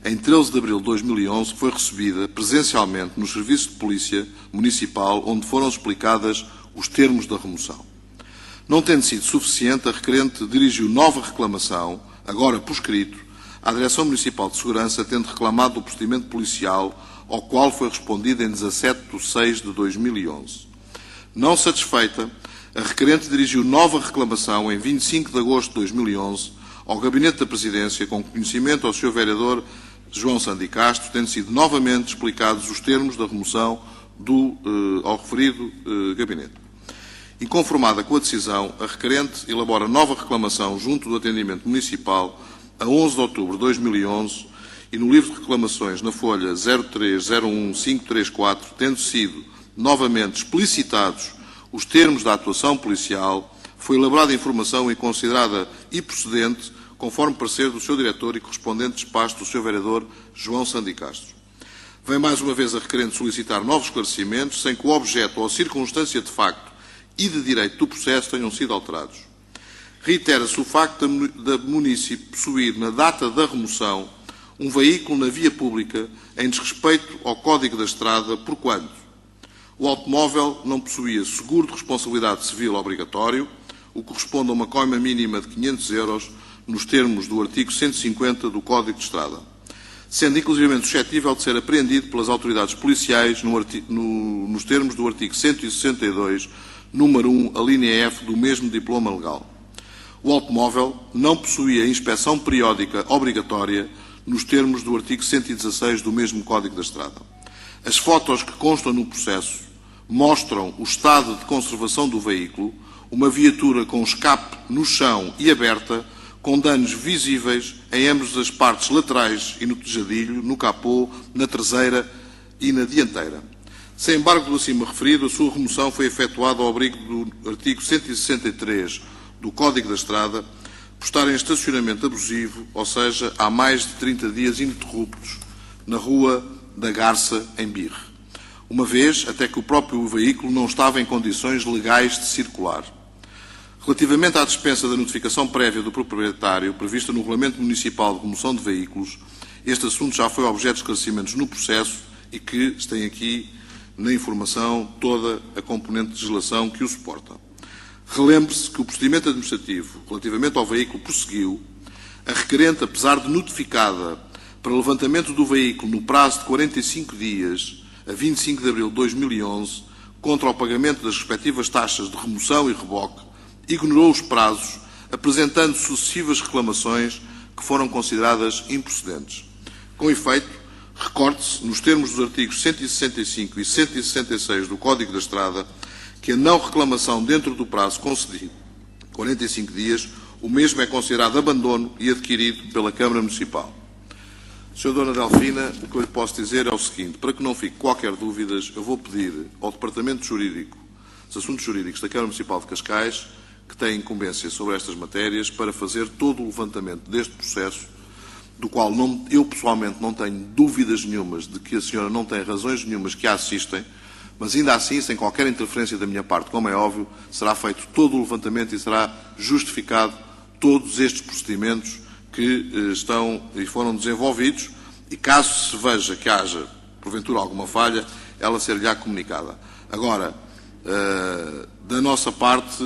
em 13 de abril de 2011, foi recebida presencialmente no Serviço de Polícia Municipal, onde foram explicadas os termos da remoção. Não tendo sido suficiente, a requerente dirigiu nova reclamação, agora por escrito, à Direção Municipal de Segurança, tendo reclamado o procedimento policial, ao qual foi respondido em 17 de 6 de 2011. Não satisfeita, a requerente dirigiu nova reclamação em 25 de agosto de 2011 ao Gabinete da Presidência, com conhecimento ao Sr. Vereador João Sandi Castro, tendo sido novamente explicados os termos da remoção ao referido Gabinete. Inconformada com a decisão, a requerente elabora nova reclamação junto do atendimento municipal a 11 de outubro de 2011 e no livro de reclamações na folha 0301534, tendo sido novamente explicitados os termos da atuação policial, foi elaborada informação e considerada improcedente, conforme parecer do seu diretor e correspondente despacho do seu vereador João Sandi Castro. Vem mais uma vez a requerente solicitar novos esclarecimentos, sem que o objeto ou a circunstância de facto e de direito do processo tenham sido alterados. Reitera-se o facto da munícipe possuir, na data da remoção, um veículo na via pública em desrespeito ao Código da Estrada, porquanto o automóvel não possuía seguro de responsabilidade civil obrigatório, o que corresponde a uma coima mínima de 500 euros nos termos do artigo 150 do Código de Estrada, sendo inclusivamente suscetível de ser apreendido pelas autoridades policiais nos termos do artigo 162, número 1, a linha F do mesmo diploma legal. O automóvel não possuía inspeção periódica obrigatória nos termos do artigo 116 do mesmo Código da Estrada. As fotos que constam no processo mostram o estado de conservação do veículo, uma viatura com escape no chão e aberta, com danos visíveis em ambas as partes laterais e no tejadilho, no capô, na traseira e na dianteira. Sem embargo do acima referido, a sua remoção foi efetuada ao abrigo do artigo 163 do Código da Estrada, por estar em estacionamento abusivo, ou seja, há mais de 30 dias ininterruptos, na Rua da Garça, em Birre, uma vez até que o próprio veículo não estava em condições legais de circular. Relativamente à dispensa da notificação prévia do proprietário, prevista no Regulamento Municipal de Remoção de Veículos, este assunto já foi objeto de esclarecimentos no processo e que tem aqui na informação toda a componente de legislação que o suporta. Relembre-se que o procedimento administrativo relativamente ao veículo prosseguiu, a requerente, apesar de notificada para levantamento do veículo no prazo de 45 dias, a 25 de abril de 2011, contra o pagamento das respectivas taxas de remoção e reboque, ignorou os prazos, apresentando sucessivas reclamações que foram consideradas improcedentes. Com efeito, recorde-se, nos termos dos artigos 165 e 166 do Código da Estrada, que a não reclamação dentro do prazo concedido, 45 dias, o mesmo é considerado abandono e adquirido pela Câmara Municipal. Sra. Dona Delfina, o que eu lhe posso dizer é o seguinte: para que não fique qualquer dúvidas, eu vou pedir ao Departamento Jurídico, dos Assuntos Jurídicos da Câmara Municipal de Cascais, que tem incumbência sobre estas matérias, para fazer todo o levantamento deste processo, do qual eu pessoalmente não tenho dúvidas nenhumas de que a senhora não tem razões nenhumas que a assistem, mas ainda assim, sem qualquer interferência da minha parte, como é óbvio, será feito todo o levantamento e será justificado todos estes procedimentos que estão e foram desenvolvidos, e caso se veja que haja, porventura, alguma falha, ela ser-lhe-á comunicada. Agora, da nossa parte,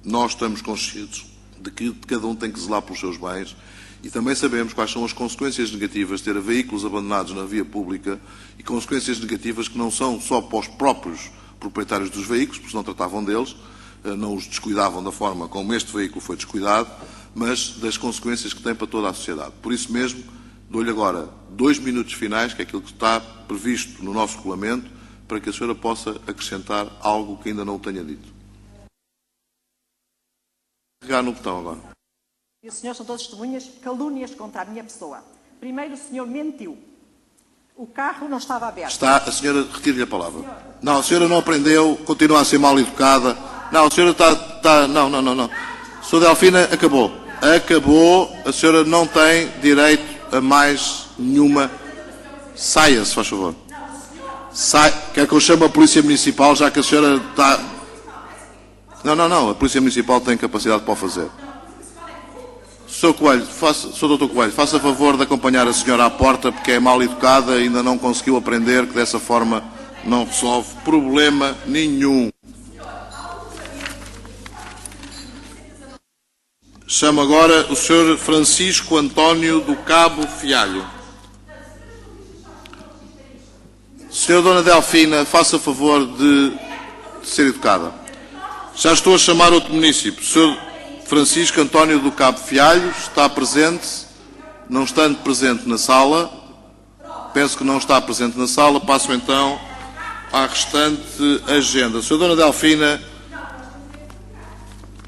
nós estamos conscientes de que cada um tem que zelar pelos seus bens e também sabemos quais são as consequências negativas de ter veículos abandonados na via pública e consequências negativas que não são só para os próprios proprietários dos veículos, porque não tratavam deles, não os descuidavam da forma como este veículo foi descuidado, mas das consequências que tem para toda a sociedade. Por isso mesmo, dou-lhe agora 2 minutos finais, que é aquilo que está previsto no nosso regulamento, para que a senhora possa acrescentar algo que ainda não o tenha dito. Pegar no botão agora. E o senhor são todas testemunhas, calúnias contra a minha pessoa. Primeiro, o senhor mentiu. O carro não estava aberto. A senhora, retire-lhe a palavra. Não, a senhora não aprendeu, continua a ser mal educada. Não, a senhora está... Não. Sra. Delfina, acabou. Acabou, a senhora não tem direito a mais nenhuma... Saia, se faz favor. Quer que eu chame a Polícia Municipal, já que a senhora está... Não, a Polícia Municipal tem capacidade para o fazer. Sr. Dr. Coelho, faça favor de acompanhar a senhora à porta, porque é mal educada e ainda não conseguiu aprender que dessa forma não resolve problema nenhum. Chamo agora o Sr. Francisco António do Cabo Fialho. Sra. Dona Delfina, faça favor de ser educada. Já estou a chamar outro município. Francisco António do Cabo Fialho está presente, não estando presente na sala. Penso que não está presente na sala. Passo então à restante agenda. Sra. Dona Delfina,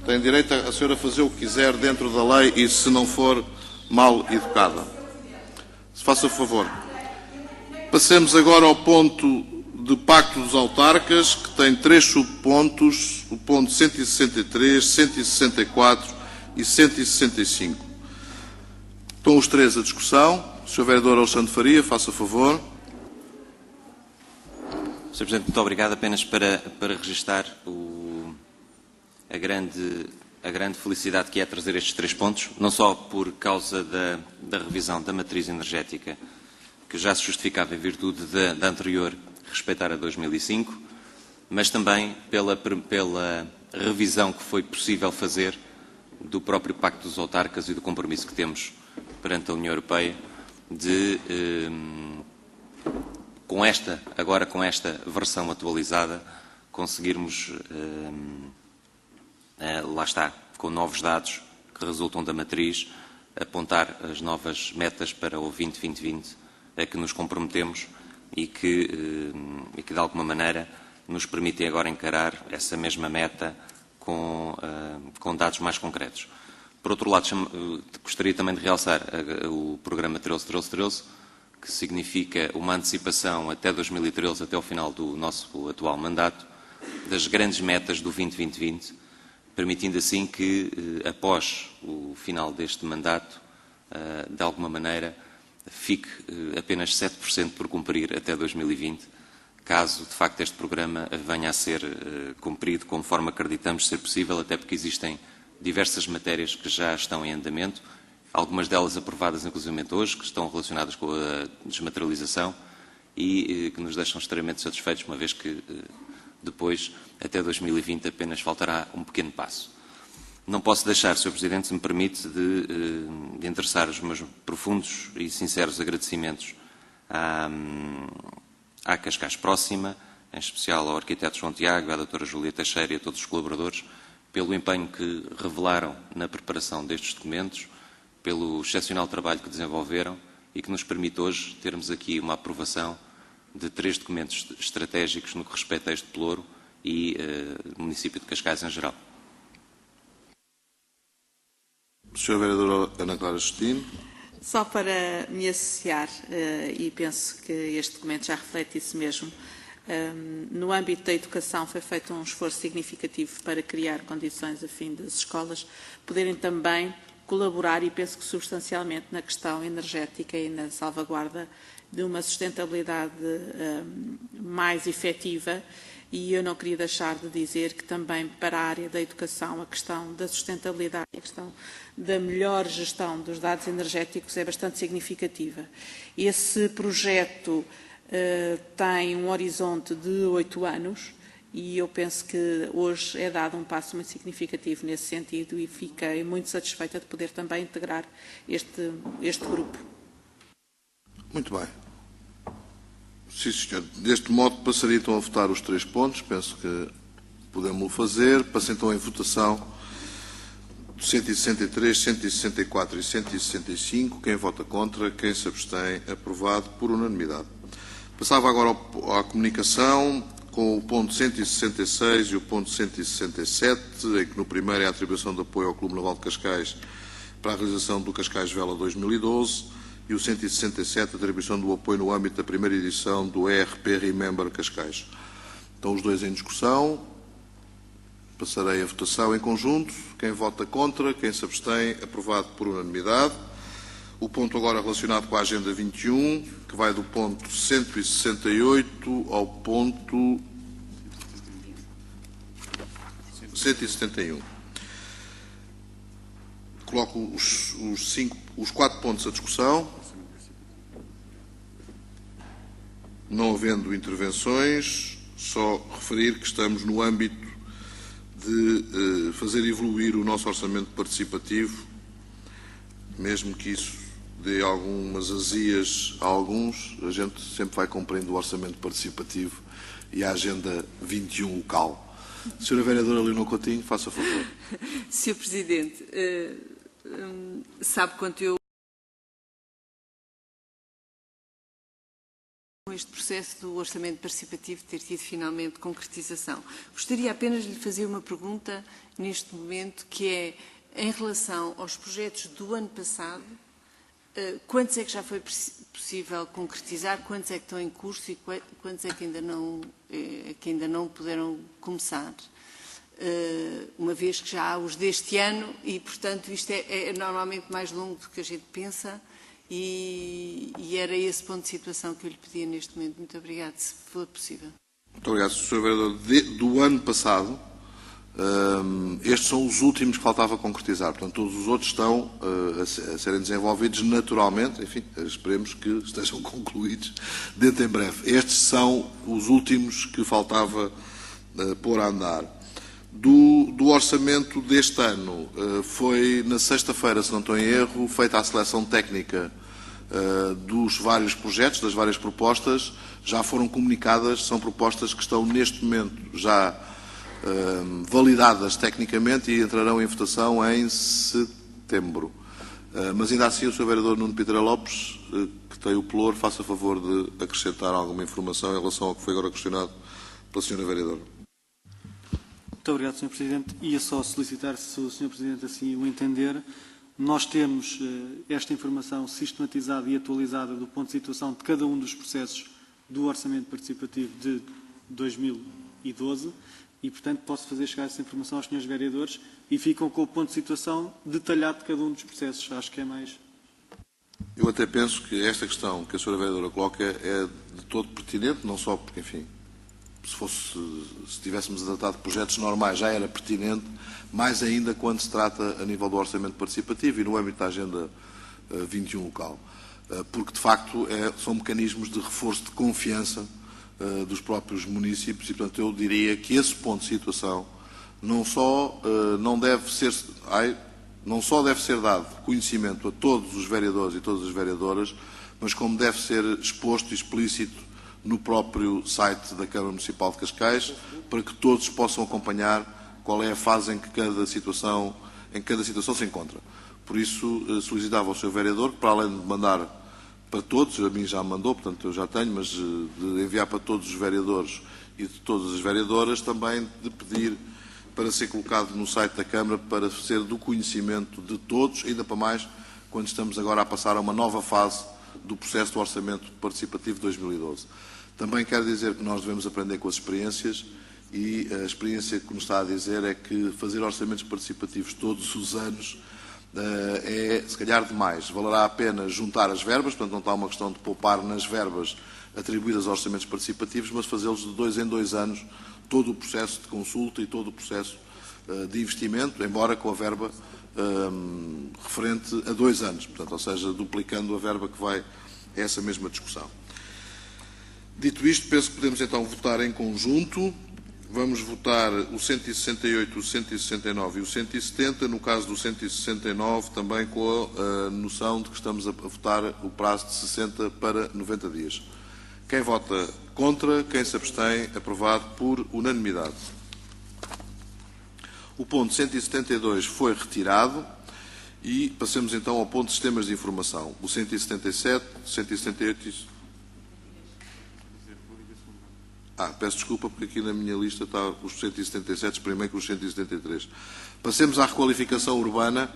tem direito a senhora fazer o que quiser dentro da lei e, se não for mal educada. Se faça favor. Passemos agora ao ponto de Pacto dos Autarcas, que tem 3 subpontos, o ponto 163, 164 e 165. Estão os 3 a discussão. Sr. Vereador Alexandre Faria, faça favor. Sr. Presidente, muito obrigado. Apenas para registar a grande felicidade que é trazer estes 3 pontos, não só por causa da revisão da matriz energética, que já se justificava em virtude da anterior respeitar a 2005, mas também pela revisão que foi possível fazer do próprio Pacto dos Autarcas e do compromisso que temos perante a União Europeia de, agora com esta versão atualizada, conseguirmos, lá está, com novos dados que resultam da matriz, apontar as novas metas para o 2020 a que nos comprometemos e que de alguma maneira nos permitem agora encarar essa mesma meta com dados mais concretos. Por outro lado, gostaria também de realçar o programa 13-13-13, que significa uma antecipação até 2013, até ao final do nosso atual mandato, das grandes metas do 2020-2020, permitindo assim que, após o final deste mandato, de alguma maneira, fique apenas 7% por cumprir até 2020, caso, de facto, este programa venha a ser cumprido conforme acreditamos ser possível, até porque existem diversas matérias que já estão em andamento, algumas delas aprovadas inclusive hoje, que estão relacionadas com a desmaterialização e que nos deixam extremamente satisfeitos, uma vez que depois, até 2020, apenas faltará um pequeno passo. Não posso deixar, Sr. Presidente, se me permite, de endereçar os meus profundos e sinceros agradecimentos à Cascais Próxima, em especial ao arquiteto João Tiago, à doutora Júlia Teixeira e a todos os colaboradores, pelo empenho que revelaram na preparação destes documentos, pelo excepcional trabalho que desenvolveram e que nos permite hoje termos aqui uma aprovação de 3 documentos estratégicos no que respeita a este pelouro e o município de Cascais em geral. Sra. Vereadora Ana Clara Justino. Só para me associar, e penso que este documento já reflete isso mesmo, no âmbito da educação foi feito um esforço significativo para criar condições a fim das escolas poderem também colaborar, e penso que substancialmente, na questão energética e na salvaguarda de uma sustentabilidade mais efetiva. E eu não queria deixar de dizer que também para a área da educação a questão da sustentabilidade, a questão da melhor gestão dos dados energéticos é bastante significativa. Esse projeto tem um horizonte de 8 anos e eu penso que hoje é dado um passo muito significativo nesse sentido e fiquei muito satisfeita de poder também integrar este grupo. Muito bem. Sim, senhor. Deste modo, passaria então a votar os 3 pontos. Penso que podemos o fazer. Passo então em votação 163, 164 e 165. Quem vota contra, quem se abstém, aprovado por unanimidade. Passava agora à comunicação com o ponto 166 e o ponto 167, em que no primeiro é a atribuição de apoio ao Clube Naval de Cascais para a realização do Cascais Vela 2012, e o 167, a atribuição do apoio no âmbito da primeira edição do ERP Remember Cascais. Estão os 2 em discussão. Passarei a votação em conjunto. Quem vota contra, quem se abstém, aprovado por unanimidade. O ponto agora relacionado com a Agenda 21, que vai do ponto 168 ao ponto 171. Coloco os 4 pontos à discussão. Não havendo intervenções, só referir que estamos no âmbito de fazer evoluir o nosso orçamento participativo, mesmo que isso dê algumas azias a alguns, a gente sempre vai cumprindo o orçamento participativo e a Agenda 21 local. Sra. Vereadora Leonor Coutinho, faça favor. Sr. Presidente, sabe quanto eu com este processo do orçamento participativo ter tido finalmente concretização. Gostaria apenas de lhe fazer uma pergunta neste momento, que é em relação aos projetos do ano passado, quantos é que já foi possível concretizar, quantos é que estão em curso e quantos é que ainda não puderam começar? Uma vez que já há os deste ano e, portanto, isto é normalmente mais longo do que a gente pensa e era esse ponto de situação que eu lhe pedia neste momento. Muito obrigada, se for possível. Muito obrigado, Sr. Vereador. Do ano passado, estes são os últimos que faltava concretizar. Portanto, todos os outros estão a serem desenvolvidos naturalmente. Enfim, esperemos que estejam concluídos dentro em breve. Estes são os últimos que faltava pôr a andar. Do orçamento deste ano, foi na sexta-feira, se não estou em erro, feita a seleção técnica dos vários projetos, das várias propostas, já foram comunicadas, são propostas que estão neste momento já validadas tecnicamente e entrarão em votação em setembro. Mas ainda assim o Sr. Vereador Nuno Piteira Lopes, que tem o pelour, faça favor de acrescentar alguma informação em relação ao que foi agora questionado pela Sra. Vereadora. Muito obrigado, Sr. Presidente. Ia só solicitar, se o Sr. Presidente assim o entender, nós temos esta informação sistematizada e atualizada do ponto de situação de cada um dos processos do Orçamento Participativo de 2012 e, portanto, posso fazer chegar essa informação aos Srs. Vereadores e ficam com o ponto de situação detalhado de cada um dos processos. Acho que é mais... Eu até penso que esta questão que a Sra. Vereadora coloca é de todo pertinente, não só porque, enfim, se tivéssemos a tratar de projetos normais já era pertinente, mais ainda quando se trata a nível do orçamento participativo e no âmbito da Agenda 21 local. Porque, de facto, são mecanismos de reforço de confiança dos próprios municípios e, portanto, eu diria que esse ponto de situação não só deve ser dado conhecimento a todos os vereadores e todas as vereadoras, mas como deve ser exposto e explícito no próprio site da Câmara Municipal de Cascais, para que todos possam acompanhar qual é a fase em que cada situação se encontra. Por isso, solicitava ao Sr. Vereador que, para além de mandar para todos, a mim já me mandou, portanto eu já tenho, mas de enviar para todos os vereadores e de todas as vereadoras, também de pedir para ser colocado no site da Câmara, para ser do conhecimento de todos, ainda para mais quando estamos agora a passar a uma nova fase do processo do Orçamento Participativo de 2012. Também quero dizer que nós devemos aprender com as experiências e a experiência que nos está a dizer é que fazer orçamentos participativos todos os anos é, se calhar, demais. Valerá a pena juntar as verbas, portanto não está uma questão de poupar nas verbas atribuídas aos orçamentos participativos, mas fazê-los de 2 em 2 anos, todo o processo de consulta e todo o processo de investimento, embora com a verba referente a 2 anos, portanto, ou seja, duplicando a verba que vai a essa mesma discussão. Dito isto, penso que podemos então votar em conjunto. Vamos votar o 168, o 169 e o 170, no caso do 169 também com a noção de que estamos a votar o prazo de 60 para 90 dias. Quem vota contra, quem se abstém, aprovado por unanimidade. O ponto 172 foi retirado e passamos então ao ponto de sistemas de informação. O 177, 178... peço desculpa porque aqui na minha lista está os 177 primeiro que os 173. Passemos à requalificação urbana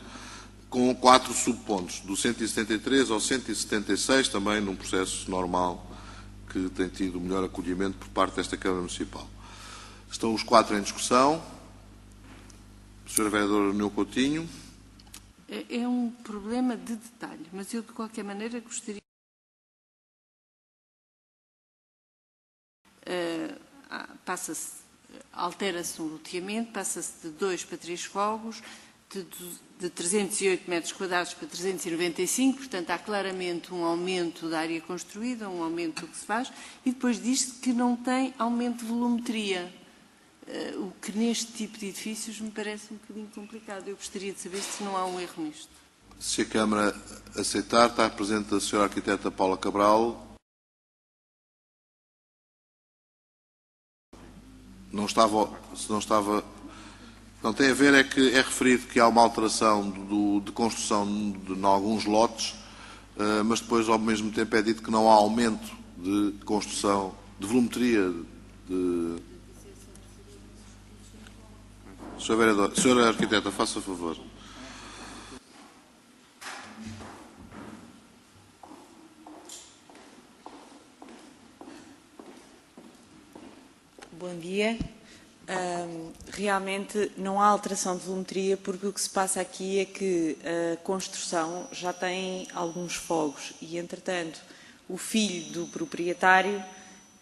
com 4 subpontos, do 173 ao 176, também num processo normal que tem tido o melhor acolhimento por parte desta Câmara Municipal. Estão os 4 em discussão. Sra. Vereadora Leonor Coutinho. É um problema de detalhe, mas eu de qualquer maneira gostaria... altera-se um loteamento, passa-se de 2 para 3 fogos, de 308 metros quadrados para 395, portanto há claramente um aumento da área construída, um aumento do que se faz, e depois diz-se que não tem aumento de volumetria, o que neste tipo de edifícios me parece um bocadinho complicado. Eu gostaria de saber se não há um erro nisto. Se a Câmara aceitar, está presente a Sra. Arquiteta Paula Cabral. não estava... Não, tem a ver é que é referido que há uma alteração de construção em alguns lotes, mas depois, ao mesmo tempo, é dito que não há aumento de construção, de volumetria de... Sr. Vereador, Sr. Arquiteta, faça favor. Bom dia. Realmente não há alteração de volumetria, porque o que se passa aqui é que a construção já tem alguns fogos e, entretanto, o filho do proprietário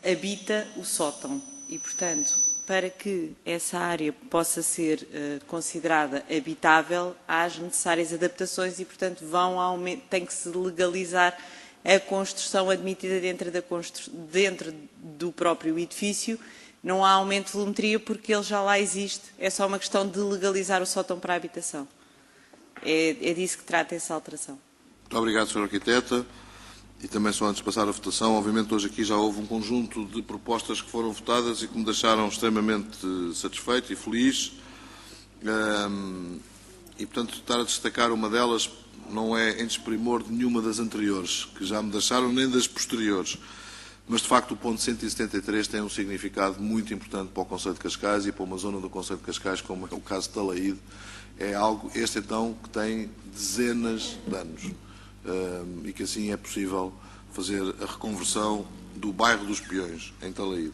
habita o sótão e, portanto, para que essa área possa ser considerada habitável, há as necessárias adaptações e, portanto, tem que se legalizar a construção admitida dentro do próprio edifício. Não há aumento de volumetria porque ele já lá existe. É só uma questão de legalizar o sótão para a habitação. É disso que trata essa alteração. Muito obrigado, Sr. Arquiteta. E também, só antes de passar a votação, obviamente hoje aqui já houve um conjunto de propostas que foram votadas e que me deixaram extremamente satisfeito e feliz. E, portanto, estar a destacar uma delas não é em desprimor de nenhuma das anteriores, que já me deixaram, nem das posteriores. Mas, de facto, o ponto 173 tem um significado muito importante para o Concelho de Cascais e para uma zona do Concelho de Cascais, como é o caso de Talaíde. É algo, este então, que tem dezenas de anos e que assim é possível fazer a reconversão do bairro dos Peões, em Talaíde.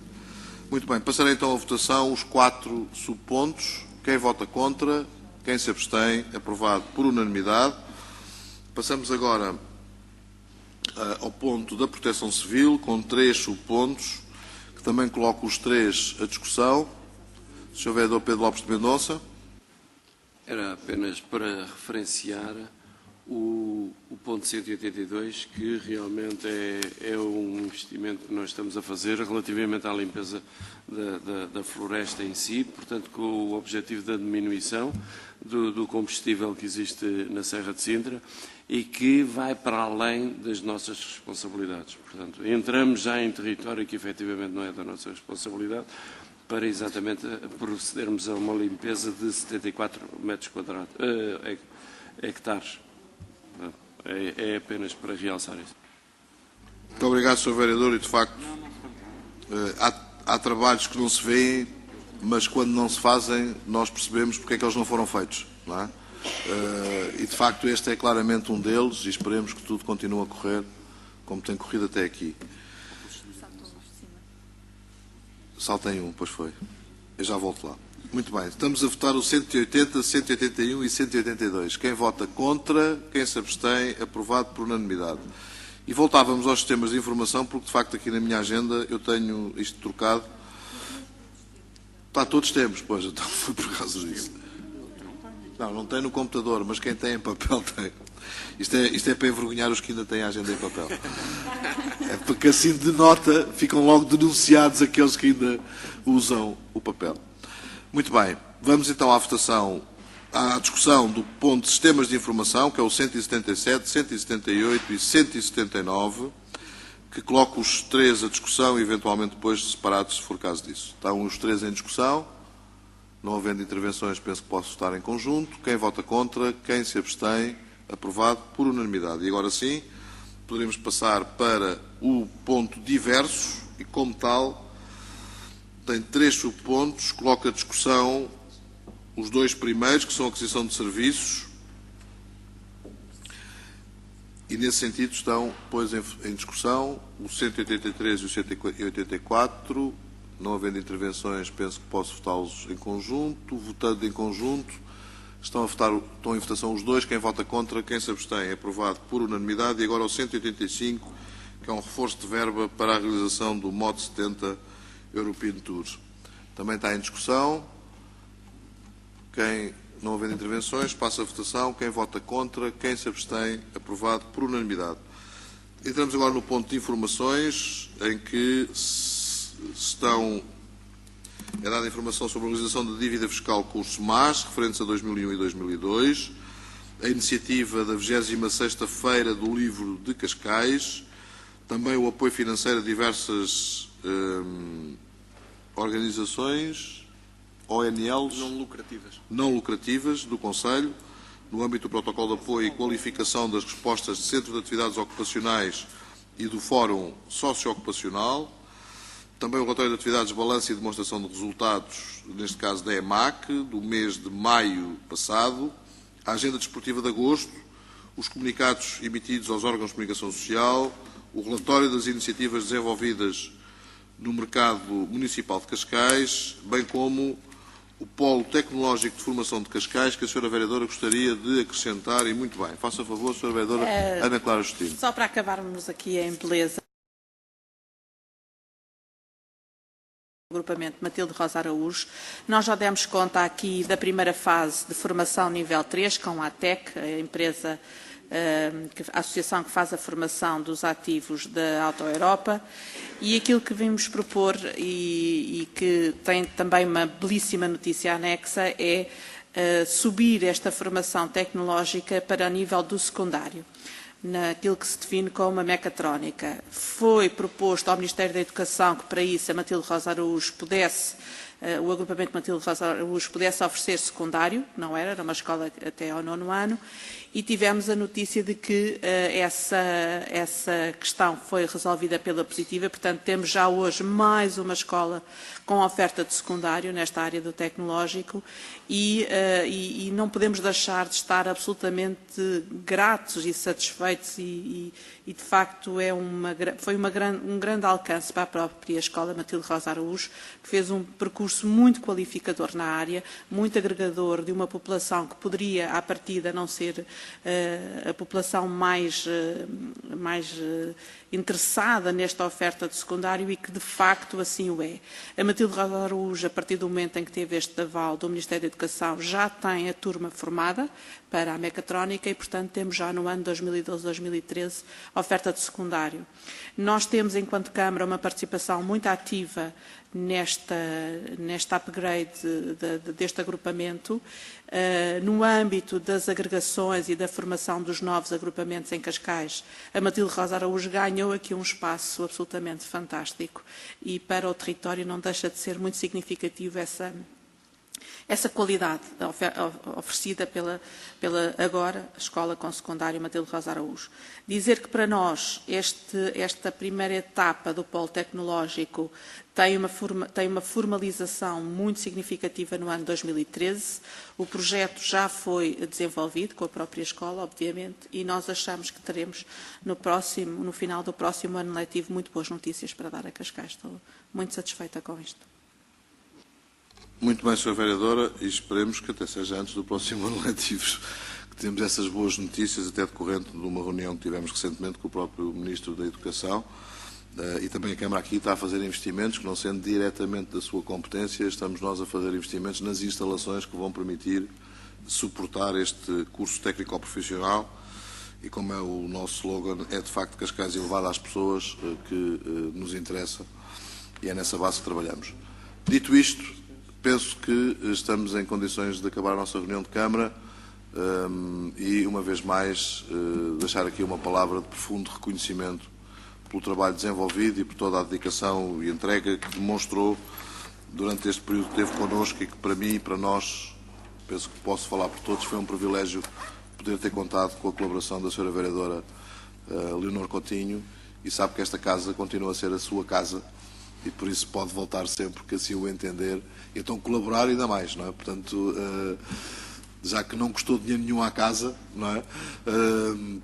Muito bem, passarei então a votação os 4 subpontos. Quem vota contra, quem se abstém, aprovado por unanimidade. Passamos agora ao ponto da proteção civil, com 3 subpontos, que também coloco os 3 à discussão. Sr. Vereador Pedro Lopes de Mendonça. Era apenas para referenciar o ponto 182, que realmente é um investimento que nós estamos a fazer relativamente à limpeza da floresta em si, portanto, com o objetivo da diminuição do combustível que existe na Serra de Sintra e que vai para além das nossas responsabilidades. Portanto, entramos já em território que efetivamente não é da nossa responsabilidade, para exatamente procedermos a uma limpeza de 74 metros quadrados, hectares. É apenas para realçar isso. Muito obrigado, Sr. Vereador, e de facto há trabalhos que não se veem, mas quando não se fazem nós percebemos porque é que eles não foram feitos, não é? E de facto este é claramente um deles e esperemos que tudo continue a correr como tem corrido até aqui. Saltem um, pois foi. Eu já volto lá. Muito bem, estamos a votar o 180, 181 e 182. Quem vota contra, quem se abstém, aprovado por unanimidade. E voltávamos aos sistemas de informação, porque de facto aqui na minha agenda eu tenho isto trocado. Todos temos, pois, então foi por causa disso. Não tem no computador, mas quem tem em papel tem. Isto é para envergonhar os que ainda têm a agenda em papel. É porque assim de nota ficam logo denunciados aqueles que ainda usam o papel. Muito bem, vamos então à votação, à discussão do ponto de sistemas de informação, que é o 177, 178 e 179, que coloco os 3 à discussão e eventualmente depois separados, se for caso disso. Estão os 3 em discussão. Não havendo intervenções, penso que posso votar em conjunto. Quem vota contra, quem se abstém, aprovado por unanimidade. E agora sim, poderemos passar para o ponto diversos e, como tal, tem 3 subpontos. Coloco à discussão os 2 primeiros, que são a aquisição de serviços. E, nesse sentido, estão, pois, em discussão o 183 e o 184. Não havendo intervenções, penso que posso votá-los em conjunto. Votando em conjunto, estão em votação os 2. Quem vota contra, quem se abstém, é aprovado por unanimidade. E agora o 185, que é um reforço de verba para a realização do MOD 70 European Tours. Também está em discussão. Quem não havendo intervenções, passa a votação. Quem vota contra, quem se abstém, aprovado por unanimidade. Entramos agora no ponto de informações, em que é dada informação sobre a realização da dívida fiscal com os SEMAS, referentes a 2001 e 2002, a iniciativa da 26ª Feira do Livro de Cascais, também o apoio financeiro a diversas organizações ONLs não lucrativas do Conselho, no âmbito do protocolo de apoio e qualificação das respostas de Centro de Atividades Ocupacionais e do Fórum Socioocupacional. Também o relatório de atividades, balanço e demonstração de resultados, neste caso da EMAC, do mês de maio passado, a agenda desportiva de agosto, os comunicados emitidos aos órgãos de comunicação social, o relatório das iniciativas desenvolvidas no mercado municipal de Cascais, bem como o Polo Tecnológico de Formação de Cascais, que a Sra. Vereadora gostaria de acrescentar, e muito bem. Faça favor, Sra. Vereadora Ana Clara Justino. Só para acabarmos aqui em beleza. Agrupamento Matilde Rosa Araújo. Nós já demos conta aqui da primeira fase de formação nível 3 com a ATEC, a empresa, a associação que faz a formação dos ativos da Auto Europa, e aquilo que vimos propor e que tem também uma belíssima notícia anexa é subir esta formação tecnológica para o nível do secundário, naquilo que se define como a mecatrónica. Foi proposto ao Ministério da Educação que para isso a Matilde Rosa Araújo pudesse, o agrupamento Matilde Rosa Araújo pudesse oferecer secundário, não era uma escola até ao 9º ano, e tivemos a notícia de que essa questão foi resolvida pela positiva, portanto temos já hoje mais uma escola com oferta de secundário nesta área do tecnológico e não podemos deixar de estar absolutamente gratos e satisfeitos e de facto foi um grande alcance para a própria escola Matilde Rosa Araújo, que fez um percurso muito qualificador na área, muito agregador de uma população que poderia, à partida, não ser a população mais interessada nesta oferta de secundário e que, de facto, assim o é. A Matilde Rosa Araújo, a partir do momento em que teve este aval do Ministério da Educação, já tem a turma formada para a mecatrónica e, portanto, temos já no ano 2012-2013 oferta de secundário. Nós temos, enquanto Câmara, uma participação muito ativa nesta upgrade deste agrupamento, no âmbito das agregações e da formação dos novos agrupamentos em Cascais. A Matilde Rosa Araújo ganhou aqui um espaço absolutamente fantástico e para o território não deixa de ser muito significativo essa qualidade oferecida pela agora Escola com Secundário Matilde Rosa Araújo. Dizer que para nós esta primeira etapa do polo tecnológico tem uma formalização muito significativa no ano 2013. O projeto já foi desenvolvido com a própria escola, obviamente, e nós achamos que teremos no final do próximo ano letivo muito boas notícias para dar a Cascais. Estou muito satisfeita com isto. Muito bem, Sra. Vereadora, e esperemos que até seja antes do próximo ano letivo que temos essas boas notícias, até decorrente de uma reunião que tivemos recentemente com o próprio Ministro da Educação, e também a Câmara aqui está a fazer investimentos que, não sendo diretamente da sua competência, estamos nós a fazer investimentos nas instalações que vão permitir suportar este curso técnico-profissional e, como é o nosso slogan, é de facto Cascais elevado às pessoas que nos interessa e é nessa base que trabalhamos. Dito isto, penso que estamos em condições de acabar a nossa reunião de Câmara e, uma vez mais, deixar aqui uma palavra de profundo reconhecimento pelo trabalho desenvolvido e por toda a dedicação e entrega que demonstrou durante este período que esteve connosco e que, para mim e para nós, penso que posso falar por todos, foi um privilégio poder ter contado com a colaboração da Sra. Vereadora Leonor Coutinho, e sabe que esta casa continua a ser a sua casa e por isso pode voltar sempre que assim o entender, e então colaborar ainda mais, não é? Portanto, já que não custou dinheiro nenhum à casa, não é?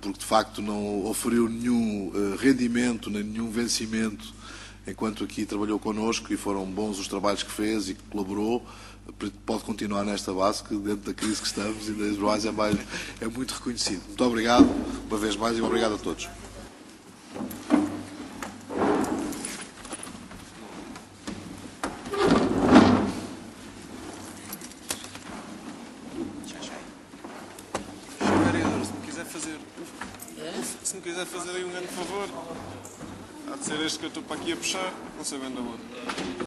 Porque de facto não oferiu nenhum rendimento, nem nenhum vencimento, enquanto aqui trabalhou connosco e foram bons os trabalhos que fez e que colaborou, pode continuar nesta base, que dentro da crise que estamos, e das mais é muito reconhecido. Muito obrigado, uma vez mais, e obrigado a todos. Se me quiser fazer aí um grande favor, há de ser este que eu estou para aqui a puxar, não sei bem da onde.